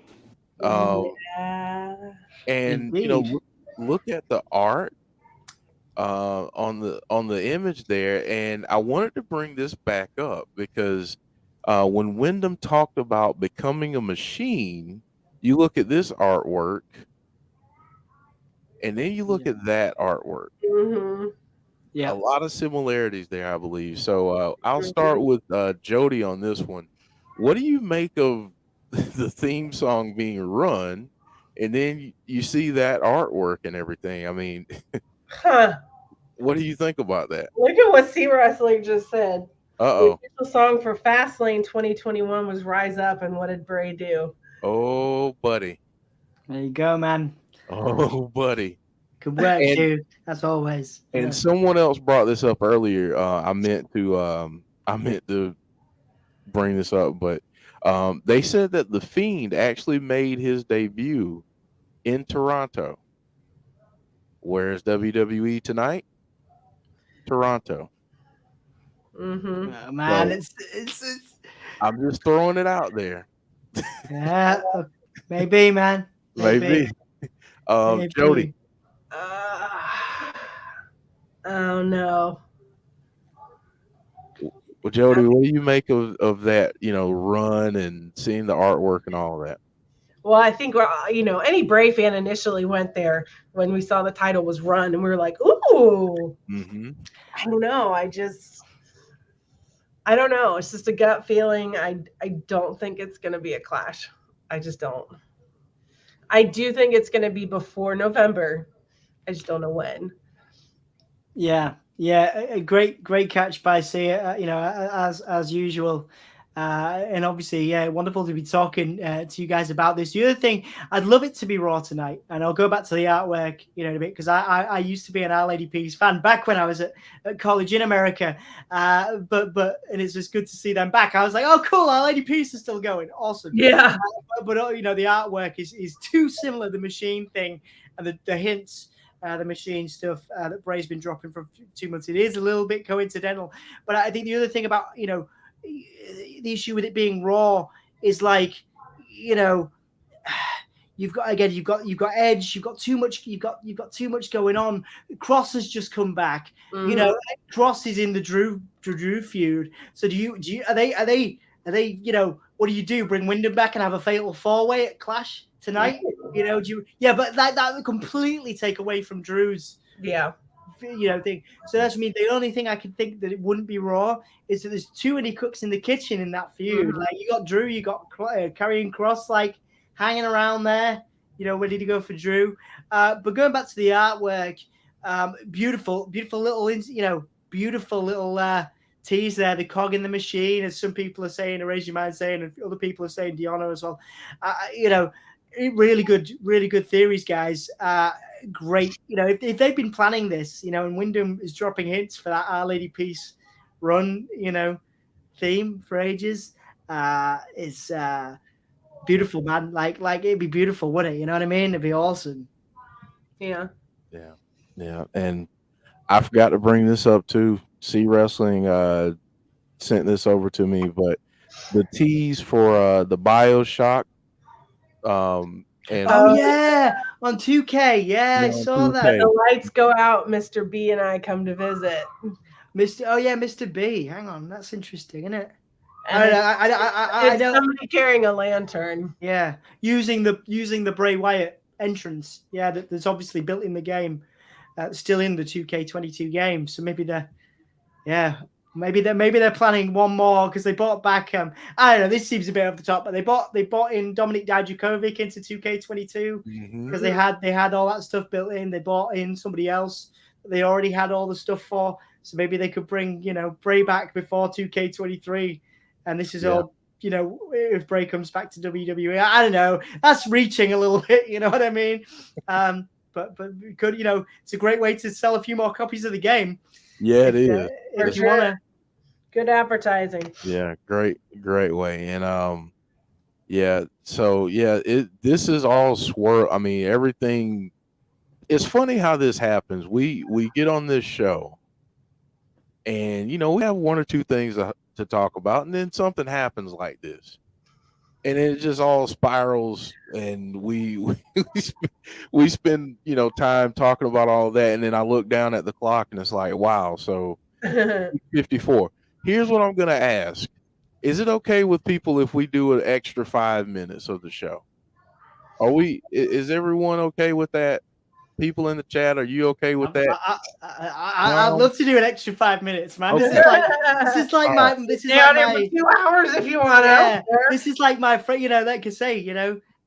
wowie. um, and Indeed. look at the art on the image there, and I wanted to bring this back up because when Wyndham talked about becoming a machine, you look at this artwork, and then you look at that artwork. Yeah. A lot of similarities there, I believe. So I'll start with Jodie on this one. What do you make of the theme song being run, and then you see that artwork and everything? I mean, Huh. what do you think about that? Look at what C Wrestling just said. The Uh-oh. official song for Fastlane 2021 was Rise Up, and what did Bray do? Oh, buddy. There you go, man. Oh, buddy. Good work, And- dude. As always. And someone else brought this up earlier. I meant to bring this up, but they said that the Fiend actually made his debut in Toronto. Where's WWE tonight? Toronto. Mm-hmm. Man, So- it's I'm just throwing it out there. yeah, maybe, man. Maybe. Maybe. Jodie. Oh no. Well, Jodie, what do you make of that? Run and seeing the artwork and all that. Well, I think any Bray fan initially went there when we saw the title was Run, and we were like, "Ooh." Mm-hmm. I don't know. I don't know. It's just a gut feeling. I don't think it's going to be a Clash. I just don't. I do think it's going to be before November. I just don't know when. Yeah, a great catch by C. As usual. And obviously, yeah, wonderful to be talking to you guys about this. The other thing, I'd love it to be Raw tonight, and I'll go back to the artwork, in a bit, because I used to be an Our Lady Peace fan back when I was at college in America. But and it's just good to see them back. I was like, oh, cool, Our Lady Peace is still going, awesome. Yeah. But the artwork is too similar, the machine thing and the hints. The machine stuff that Bray's been dropping for 2 months. It is a little bit coincidental, but I think the other thing about the issue with it being Raw is you've got Edge, you've got too much going on. Cross has just come back. Mm-hmm. Cross is in the Drew feud. So are they what do you do? Bring Windham back and have a fatal 4-way at Clash tonight? But that would completely take away from Drew's thing. So that's the only thing I can think that it wouldn't be Raw is that there's too many cooks in the kitchen in that feud. Mm-hmm. Like you got Drew, you got Karrion Kross hanging around there, ready to go for Drew. But going back to the artwork, beautiful little beautiful little tease there, the cog in the machine, as some people are saying, Erase Your Mind saying, and other people are saying Deanna as well. Really good theories, guys. Great. If they've been planning this, and Windham is dropping hints for that Our Lady Peace run, theme for ages, it's beautiful, man. Like it'd be beautiful, wouldn't it? You know what I mean? It'd be awesome. Yeah. And I forgot to bring this up too. C Wrestling sent this over to me, but the tease for the BioShock and Oh yeah, on 2K. Yeah, I saw that. The lights go out. Mr. B and I come to visit. Mr. B. Hang on, that's interesting, isn't it? And I it's know. somebody carrying a lantern. Yeah, using the Bray Wyatt entrance. Yeah, that's obviously built in the game, still in the 2K22 game. So maybe they're planning one more because they bought back. I don't know. This seems a bit off the top, but they bought in Dominic Dijakovic into 2K22 because they had all that stuff built in. They bought in somebody else that they already had all the stuff for. So maybe they could bring Bray back before 2K23, and this is all. If Bray comes back to WWE, I don't know. That's reaching a little bit, you know what I mean? But could it's a great way to sell a few more copies of the game. Yeah, it is. If you want to. Good advertising. Yeah, great way. And this is all swirl. I mean, everything. It's funny how this happens. We get on this show, and we have one or two things to talk about, and then something happens like this, and it just all spirals, and we spend time talking about all that, and then I look down at the clock, and it's like, wow, so 54. Here's what I'm gonna ask: is it okay with people if we do an extra 5 minutes of the show? Is everyone okay with that? People in the chat, are you okay with that? I'd love to do an extra 5 minutes, man. Okay. This is like my 2 hours if you want. Yeah, this is like my friend. They can say,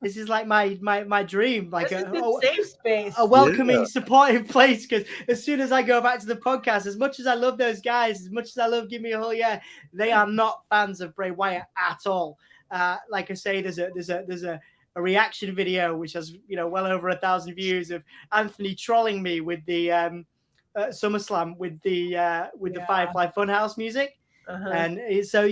this is like my dream, like this is a safe space, a welcoming, supportive place. Because as soon as I go back to the podcast, as much as I love those guys, as much as I love Gimme a Hole, they are not fans of Bray Wyatt at all. Like I say, there's a reaction video which has well over 1,000 views of Anthony trolling me with the SummerSlam with the Firefly Funhouse music, and so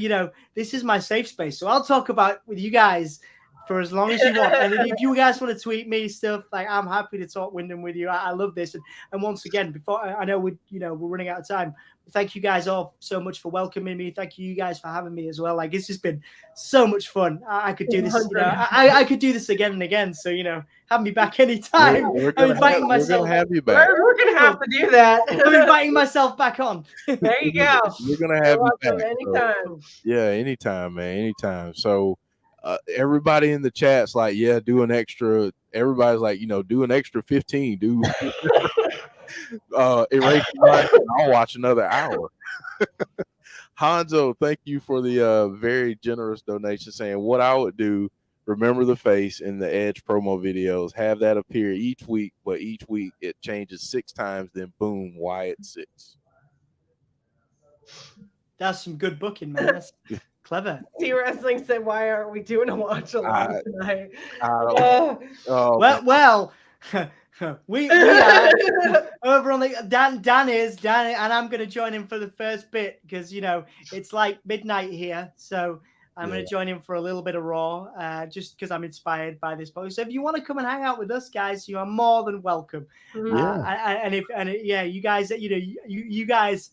this is my safe space. So I'll talk about with you guys for as long as you want, and if you guys want to tweet me stuff, like I'm happy to talk Windham with you. I love this, and once again, before I know we're running out of time. Thank you guys all so much for welcoming me. Thank you guys for having me as well. Like, it's just been so much fun. I could do this. I could do this again and again. So have me back anytime. I'm inviting myself. We're gonna have you back. We're gonna have to do that. I'm inviting myself back on. There you go. We're gonna have you back anytime. So, yeah, anytime, man, anytime. So everybody in the chat's like, yeah, do an extra. Everybody's like, do an extra 15. Do. Erase I'll watch another hour. Hanzo, thank you for the very generous donation, saying what I would do, remember the face in the Edge promo videos, have that appear each week, but each week it changes 6 times, then boom, Wyatt 6. That's some good booking, man. That's clever. T-Wrestling said, why aren't we doing a watch along tonight? Well, we are over on the Dan is, and I'm going to join him for the first bit because it's like midnight here, so I'm going to join him for a little bit of Raw, just because I'm inspired by this post. So if you want to come and hang out with us, guys, you are more than welcome. You guys, you guys,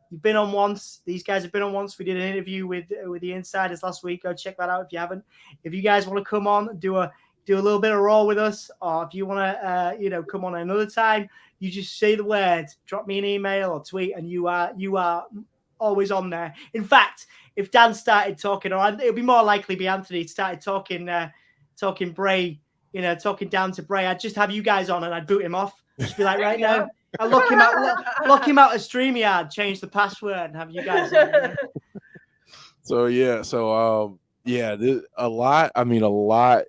you've been on once. These guys have been on once. We did an interview with the Insiders last week. Go check that out if you haven't. If you guys want to come on, do a little bit of Raw with us, or if you want to, come on another time, you just say the word, drop me an email or tweet, and you are always on there. In fact, if Dan started talking, or it'll be more likely be Anthony started talking Bray, talking down to Bray, I'd just have you guys on and I'd boot him off. Just be like, right now, I'll lock him out of StreamYard, change the password, and have you guys on. A lot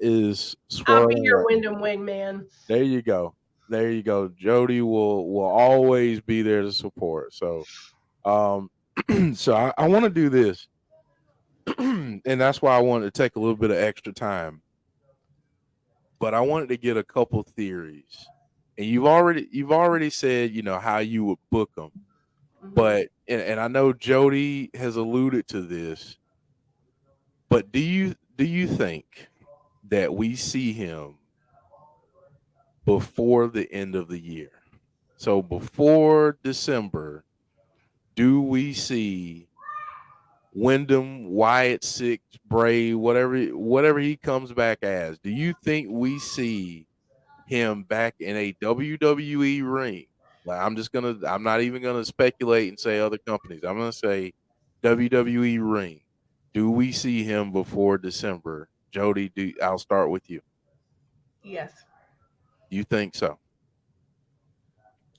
is swirling. I'll be your Windham wingman. There you go. Jodie will always be there to support. So, so I want to do this, and that's why I wanted to take a little bit of extra time. But I wanted to get a couple theories, and you've already said how you would book them, but and I know Jodie has alluded to this. But do you think that we see him before the end of the year? So before December, do we see Windham, Wyatt 6, Bray, whatever he comes back as, do you think we see him back in a WWE ring? Like, I'm not even gonna speculate and say other companies. I'm gonna say WWE ring. Do we see him before December? Jodie, I'll start with you. Yes. You think so?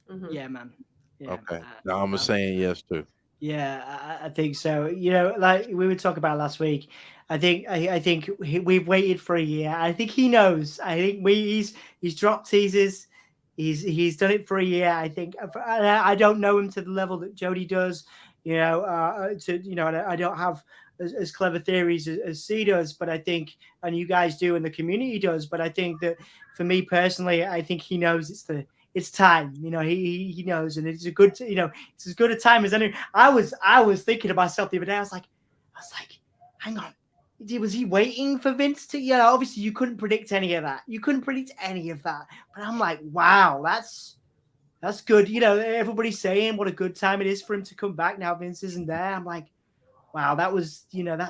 Mhm. Yeah, man. Yeah. Okay. Now I'm saying yes too. Yeah, I think so. You know, like we were talking about last week. I think we've waited for a year. I think he knows. I think he's dropped teasers. He's done it for a year. I think I don't know him to the level that Jodie does. You know, I don't have as clever theories as C does, but I think, and you guys do, and the community does. But I think that for me personally, I think he knows it's time. You know, he knows, and it's a good, it's as good a time as any. I was thinking to myself the other day. I was like, hang on, was he waiting for Vince to? Yeah, obviously you couldn't predict any of that. But I'm like, wow, that's good. You know, everybody's saying what a good time it is for him to come back now. Vince isn't there. I'm like, wow, that was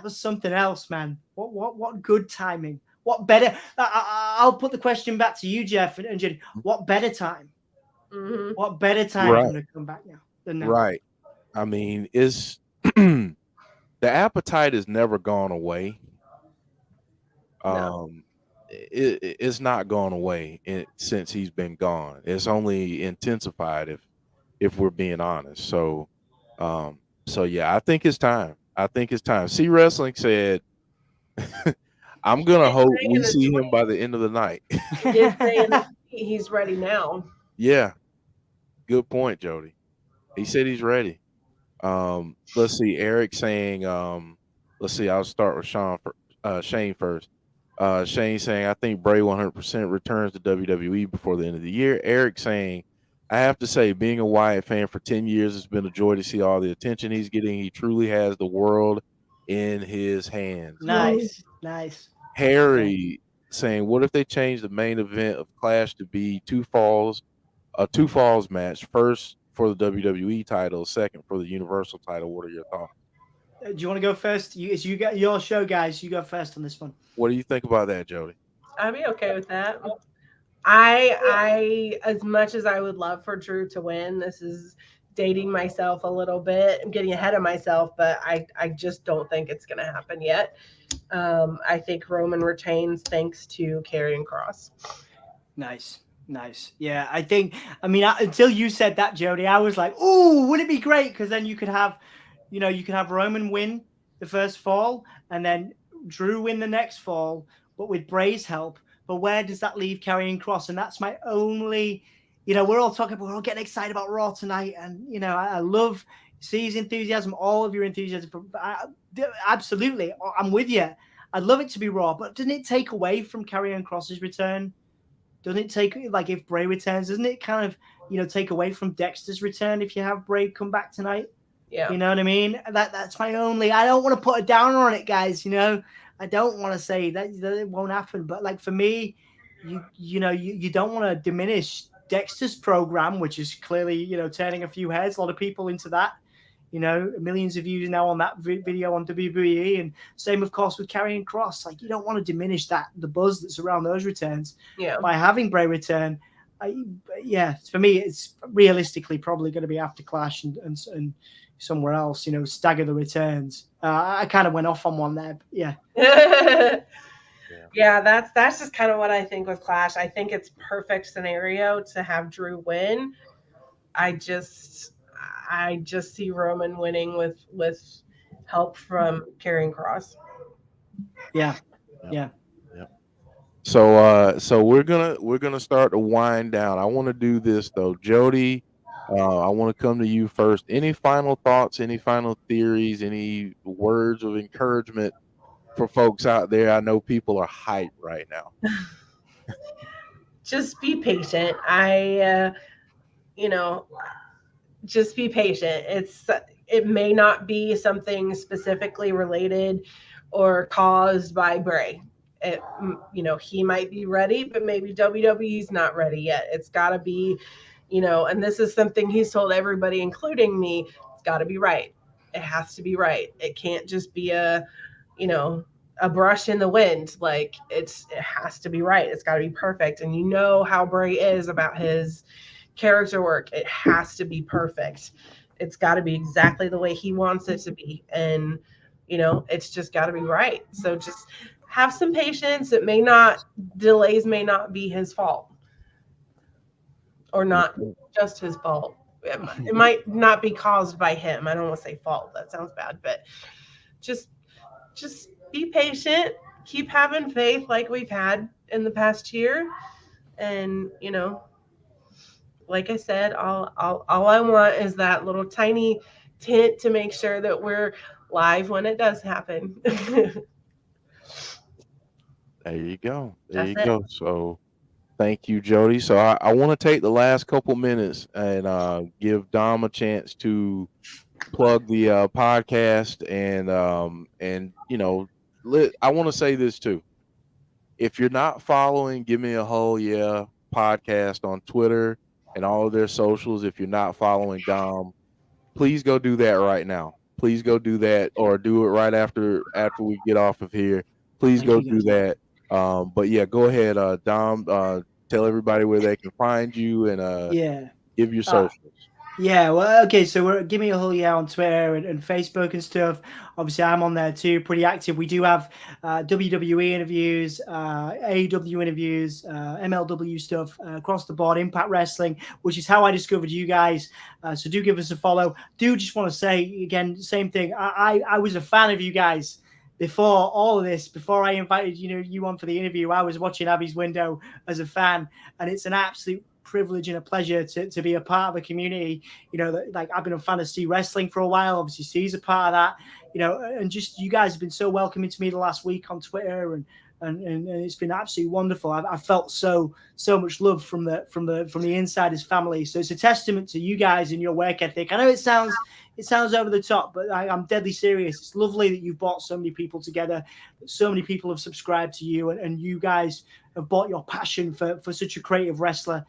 something else, man. What good timing. What better? I'll put the question back to you, Jeff and Jen. What better time? Mhm. What better time for him to come back now than now? Right. I mean, it's the appetite has never gone away. No. It's not gone away since he's been gone. It's only intensified if we're being honest. So yeah, I think it's time. See, Wrestling said, I'm gonna hope we see him by the end of the night. He did say he's ready now. Yeah, good point, Jodie. He said he's ready. Let's see. Eric saying, let's see. I'll start with Shane first. Shane saying, I think Bray 100% returns to WWE before the end of the year. Eric saying, I have to say, being a Wyatt fan for 10 years, it's been a joy to see all the attention he's getting. He truly has the world in his hands. Nice. Harry saying, what if they change the main event of Clash to be a two falls match? First for the WWE title, second for the Universal title. What are your thoughts? Do you want to go first? You got your show, guys. You go first on this one. What do you think about that, Jodie? I'd be okay with that. I as much as I would love for Drew to win, this is dating myself a little bit. I'm getting ahead of myself, but I just don't think it's going to happen yet. I think Roman retains thanks to Karrion Kross. Nice. Yeah, until you said that, Jodie, I was like, "Ooh, wouldn't it be great?" Because then you could have Roman win the first fall, and then Drew win the next fall, but with Bray's help. But where does that leave Karrion Kross? And that's my only, we're all getting excited about Raw tonight, and I love C's enthusiasm, all of your enthusiasm. Absolutely, I'm with you. I'd love it to be Raw, but doesn't it take away from Karrion Kross's return? Doesn't it take, like, if Bray returns, doesn't it kind of, take away from Dexter's return if you have Bray come back tonight? Yeah. You know what I mean? That's my only, I don't want to put a downer on it, guys, I don't want to say that it won't happen, but like for me, you don't want to diminish Dexter's program, which is clearly, turning a few heads, a lot of people into that. Millions of views now on that video on WWE, and same, of course, with Karrion Kross. Like, you don't want to diminish the buzz that's around those returns. Yeah. By having Bray return, for me, it's realistically probably going to be after Clash and somewhere else. Stagger the returns. I kind of went off on one there. But yeah. Yeah, that's just kind of what I think with Clash. I think it's perfect scenario to have Drew win. I just see Roman winning with help from Karrion Kross. Yeah. So we're gonna start to wind down. I want to do this though, Jodie. I want to come to you first. Any final thoughts? Any final theories? Any words of encouragement for folks out there? I know people are hyped right now. Just be patient. Just be patient. It may not be something specifically related or caused by Bray. He might be ready, but maybe WWE's not ready yet. It's got to be, and this is something he's told everybody, including me, it's got to be right. It has to be right. It can't just be a, you know, a brush in the wind. Like it has to be right. It's got to be perfect. And you know how Bray is about his character work. It has to be perfect. It's got to be exactly the way he wants it to be. And, you know, it's just got to be right. So just have some patience. Delays may not be his fault, or not just his fault. It might not be caused by him. I don't want to say fault. That sounds bad, but just be patient. Keep having faith like we've had in the past year. And, you know, like I said, all I want is that little tiny tint to make sure that we're live when it does happen. There you go. There That's you it. go. So thank you, Jodie. So I want to take the last couple minutes and give Dom a chance to plug the podcast and you know, I want to say this too. If you're not following Give Me a Hole Yeah podcast on Twitter and all of their socials, if you're not following Dom, please go do that right now. Please go do that, or do it right after we get off of here. Please Thank go you, do guys. that. But yeah, go ahead, Dom. Tell everybody where they can find you and Yeah. give your socials. Yeah, well, okay, so we're Give Me a Hole Yeah on Twitter and Facebook and stuff. Obviously, I'm on there too, pretty active. We do have WWE interviews, AEW interviews, MLW stuff across the board, Impact Wrestling, which is how I discovered you guys. So do give us a follow. Do just want to say, again, same thing. I was a fan of you guys before all of this, before I invited you on for the interview. I was watching Abby's window as a fan, and it's an absolute privilege and a pleasure to be a part of a community. You know, like I've been a fan of Steve Wrestling for a while. Obviously, Steve's a part of that. You know, and just you guys have been so welcoming to me the last week on Twitter, and it's been absolutely wonderful. I felt so much love from the Insiders family. So it's a testament to you guys and your work ethic. I know it sounds over the top, but I'm deadly serious. It's lovely that you've brought so many people together. So many people have subscribed to you, and you guys have brought your passion for such a creative wrestler.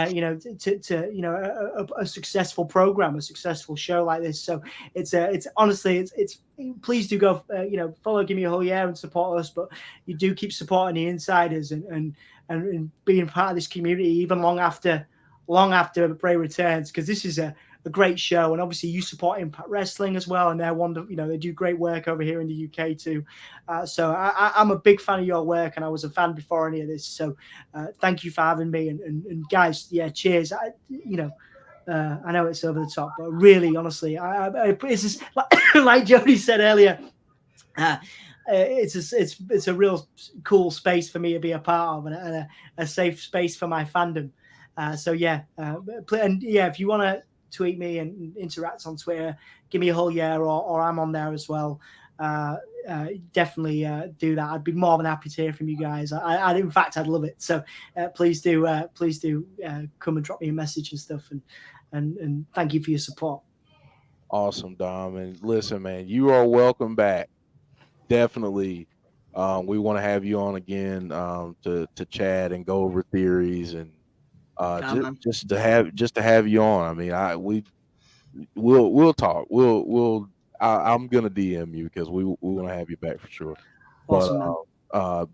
You know, to you know, a successful program, a successful show like this. So it's honestly, it's please do go, you know, follow Give Me a Hole Yeah and support us, but you do keep supporting the Insiders and being part of this community even long after Bray returns, because this is a great show. And obviously you support Impact Wrestling as well, and they're wonderful. You know, they do great work over here in the UK too. So I'm a big fan of your work, and I was a fan before any of this. So thank you for having me, and guys, yeah, cheers. I know it's over the top, but really, honestly, it's just like Jodie said earlier. It's a real cool space for me to be a part of, and a safe space for my fandom. So yeah, and yeah, if you want to tweet me and interact on Twitter, Give Me a Hole Yeah, or I'm on there as well. Definitely do that. I'd be more than happy to hear from you guys. In fact, I'd love it. So please do come and drop me a message and stuff, and thank you for your support. Awesome, Dom. And listen, man, you are welcome back. Definitely. We want to have you on again to chat and go over theories and just to have you on. I mean, we'll talk. I'm gonna DM you because we want to have you back for sure. Awesome,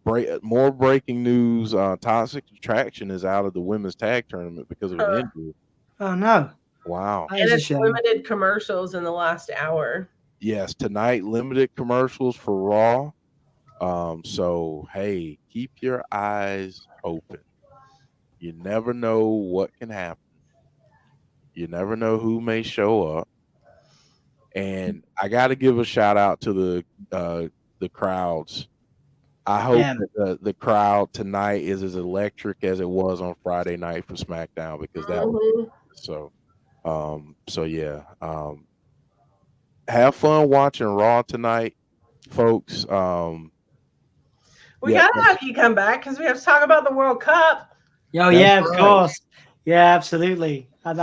but more breaking news: Toxic Attraction is out of the women's tag tournament because of an injury. Oh no! Wow. And it's limited commercials in the last hour. Yes, tonight limited commercials for Raw. So hey, keep your eyes open. You never know what can happen. You never know who may show up. And I got to give a shout out to the crowds. I hope that the crowd tonight is as electric as it was on Friday night for SmackDown, because that was so. So yeah. Have fun watching Raw tonight, folks. We gotta have you come back because we have to talk about the World Cup. Oh yeah, of course. Yeah, absolutely. I'm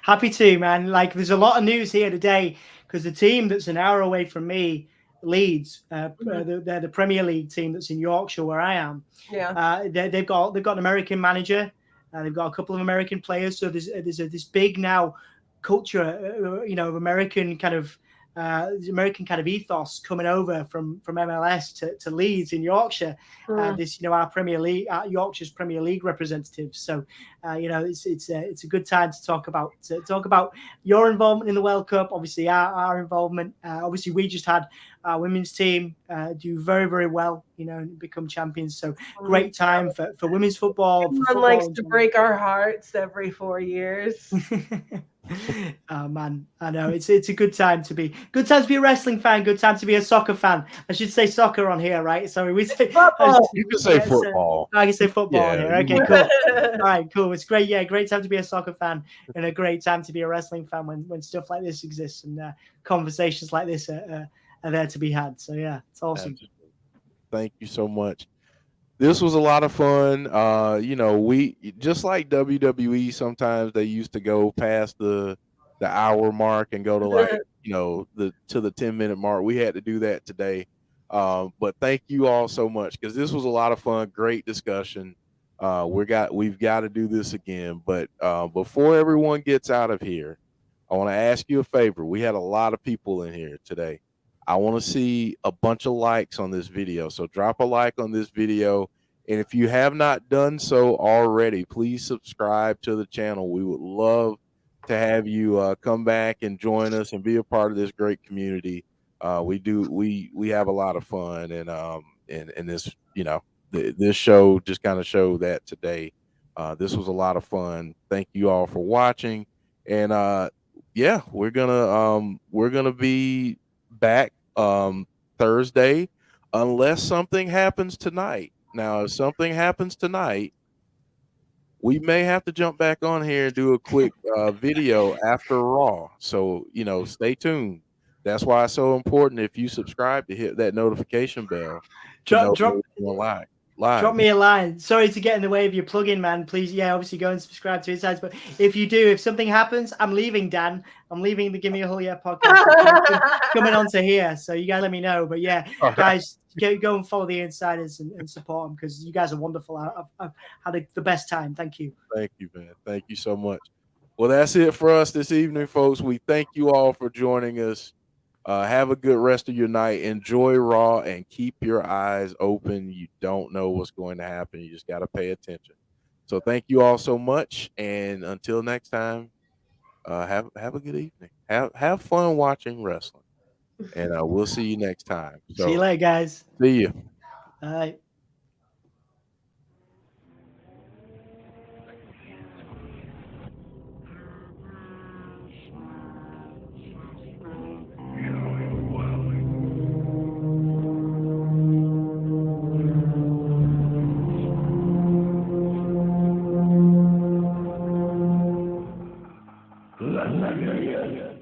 happy to, man. Like, there's a lot of news here today because the team that's an hour away from me, Leeds, they're the Premier League team that's in Yorkshire where I am. Yeah. They've got an American manager. They've got a couple of American players. So there's this big now culture, of American kind of the American kind of ethos coming over from MLS to Leeds in Yorkshire. This, our Premier League, Yorkshire's Premier League representatives. So, it's a good time to talk about your involvement in the World Cup. Obviously, our involvement. Obviously, we just had our women's team do very, very well, and become champions. So great time for women's football. Everyone likes to break our hearts every 4 years. Oh man, I know it's a good time to be a wrestling fan, good time to be a soccer fan. I should say soccer on here, right? Sorry, we say football. You can say football. I can say football on here. Okay, cool. All right, cool. It's great. Yeah, great time to be a soccer fan, and a great time to be a wrestling fan when stuff like this exists and conversations like this are there to be had. So yeah, it's awesome. Absolutely. Thank you so much. This was a lot of fun. We just like WWE. Sometimes they used to go past the hour mark and go to the 10-minute mark. We had to do that today. But thank you all so much, because this was a lot of fun. Great discussion. We've got to do this again. But before everyone gets out of here, I want to ask you a favor. We had a lot of people in here today. I want to see a bunch of likes on this video. So drop a like on this video. And if you have not done so already, please subscribe to the channel. We would love to have you come back and join us and be a part of this great community. We have a lot of fun, and this, this show just kind of showed that today. This was a lot of fun. Thank you all for watching. And we're gonna be back Thursday, unless something happens tonight. Now, if something happens tonight, we may have to jump back on here and do a quick video after Raw. So, stay tuned. That's why it's so important, if you subscribe, to hit that notification bell. Drop me a line. Sorry to get in the way of your plug-in, man. Please, obviously go and subscribe to his sites. But if something happens, I'm leaving, Dan. I'm leaving the Gimme a Hull Yeah podcast. Coming on to here. So you guys let me know. But guys, go and follow the Insiders and support them, because you guys are wonderful. I've had the best time. Thank you. Thank you, man. Thank you so much. Well, that's it for us this evening, folks. We thank you all for joining us. Have a good rest of your night. Enjoy Raw and keep your eyes open. You don't know what's going to happen. You just got to pay attention. So thank you all so much. And until next time, have a good evening. Have fun watching wrestling. And we'll see you next time. So, see you later, guys. See you. All right. La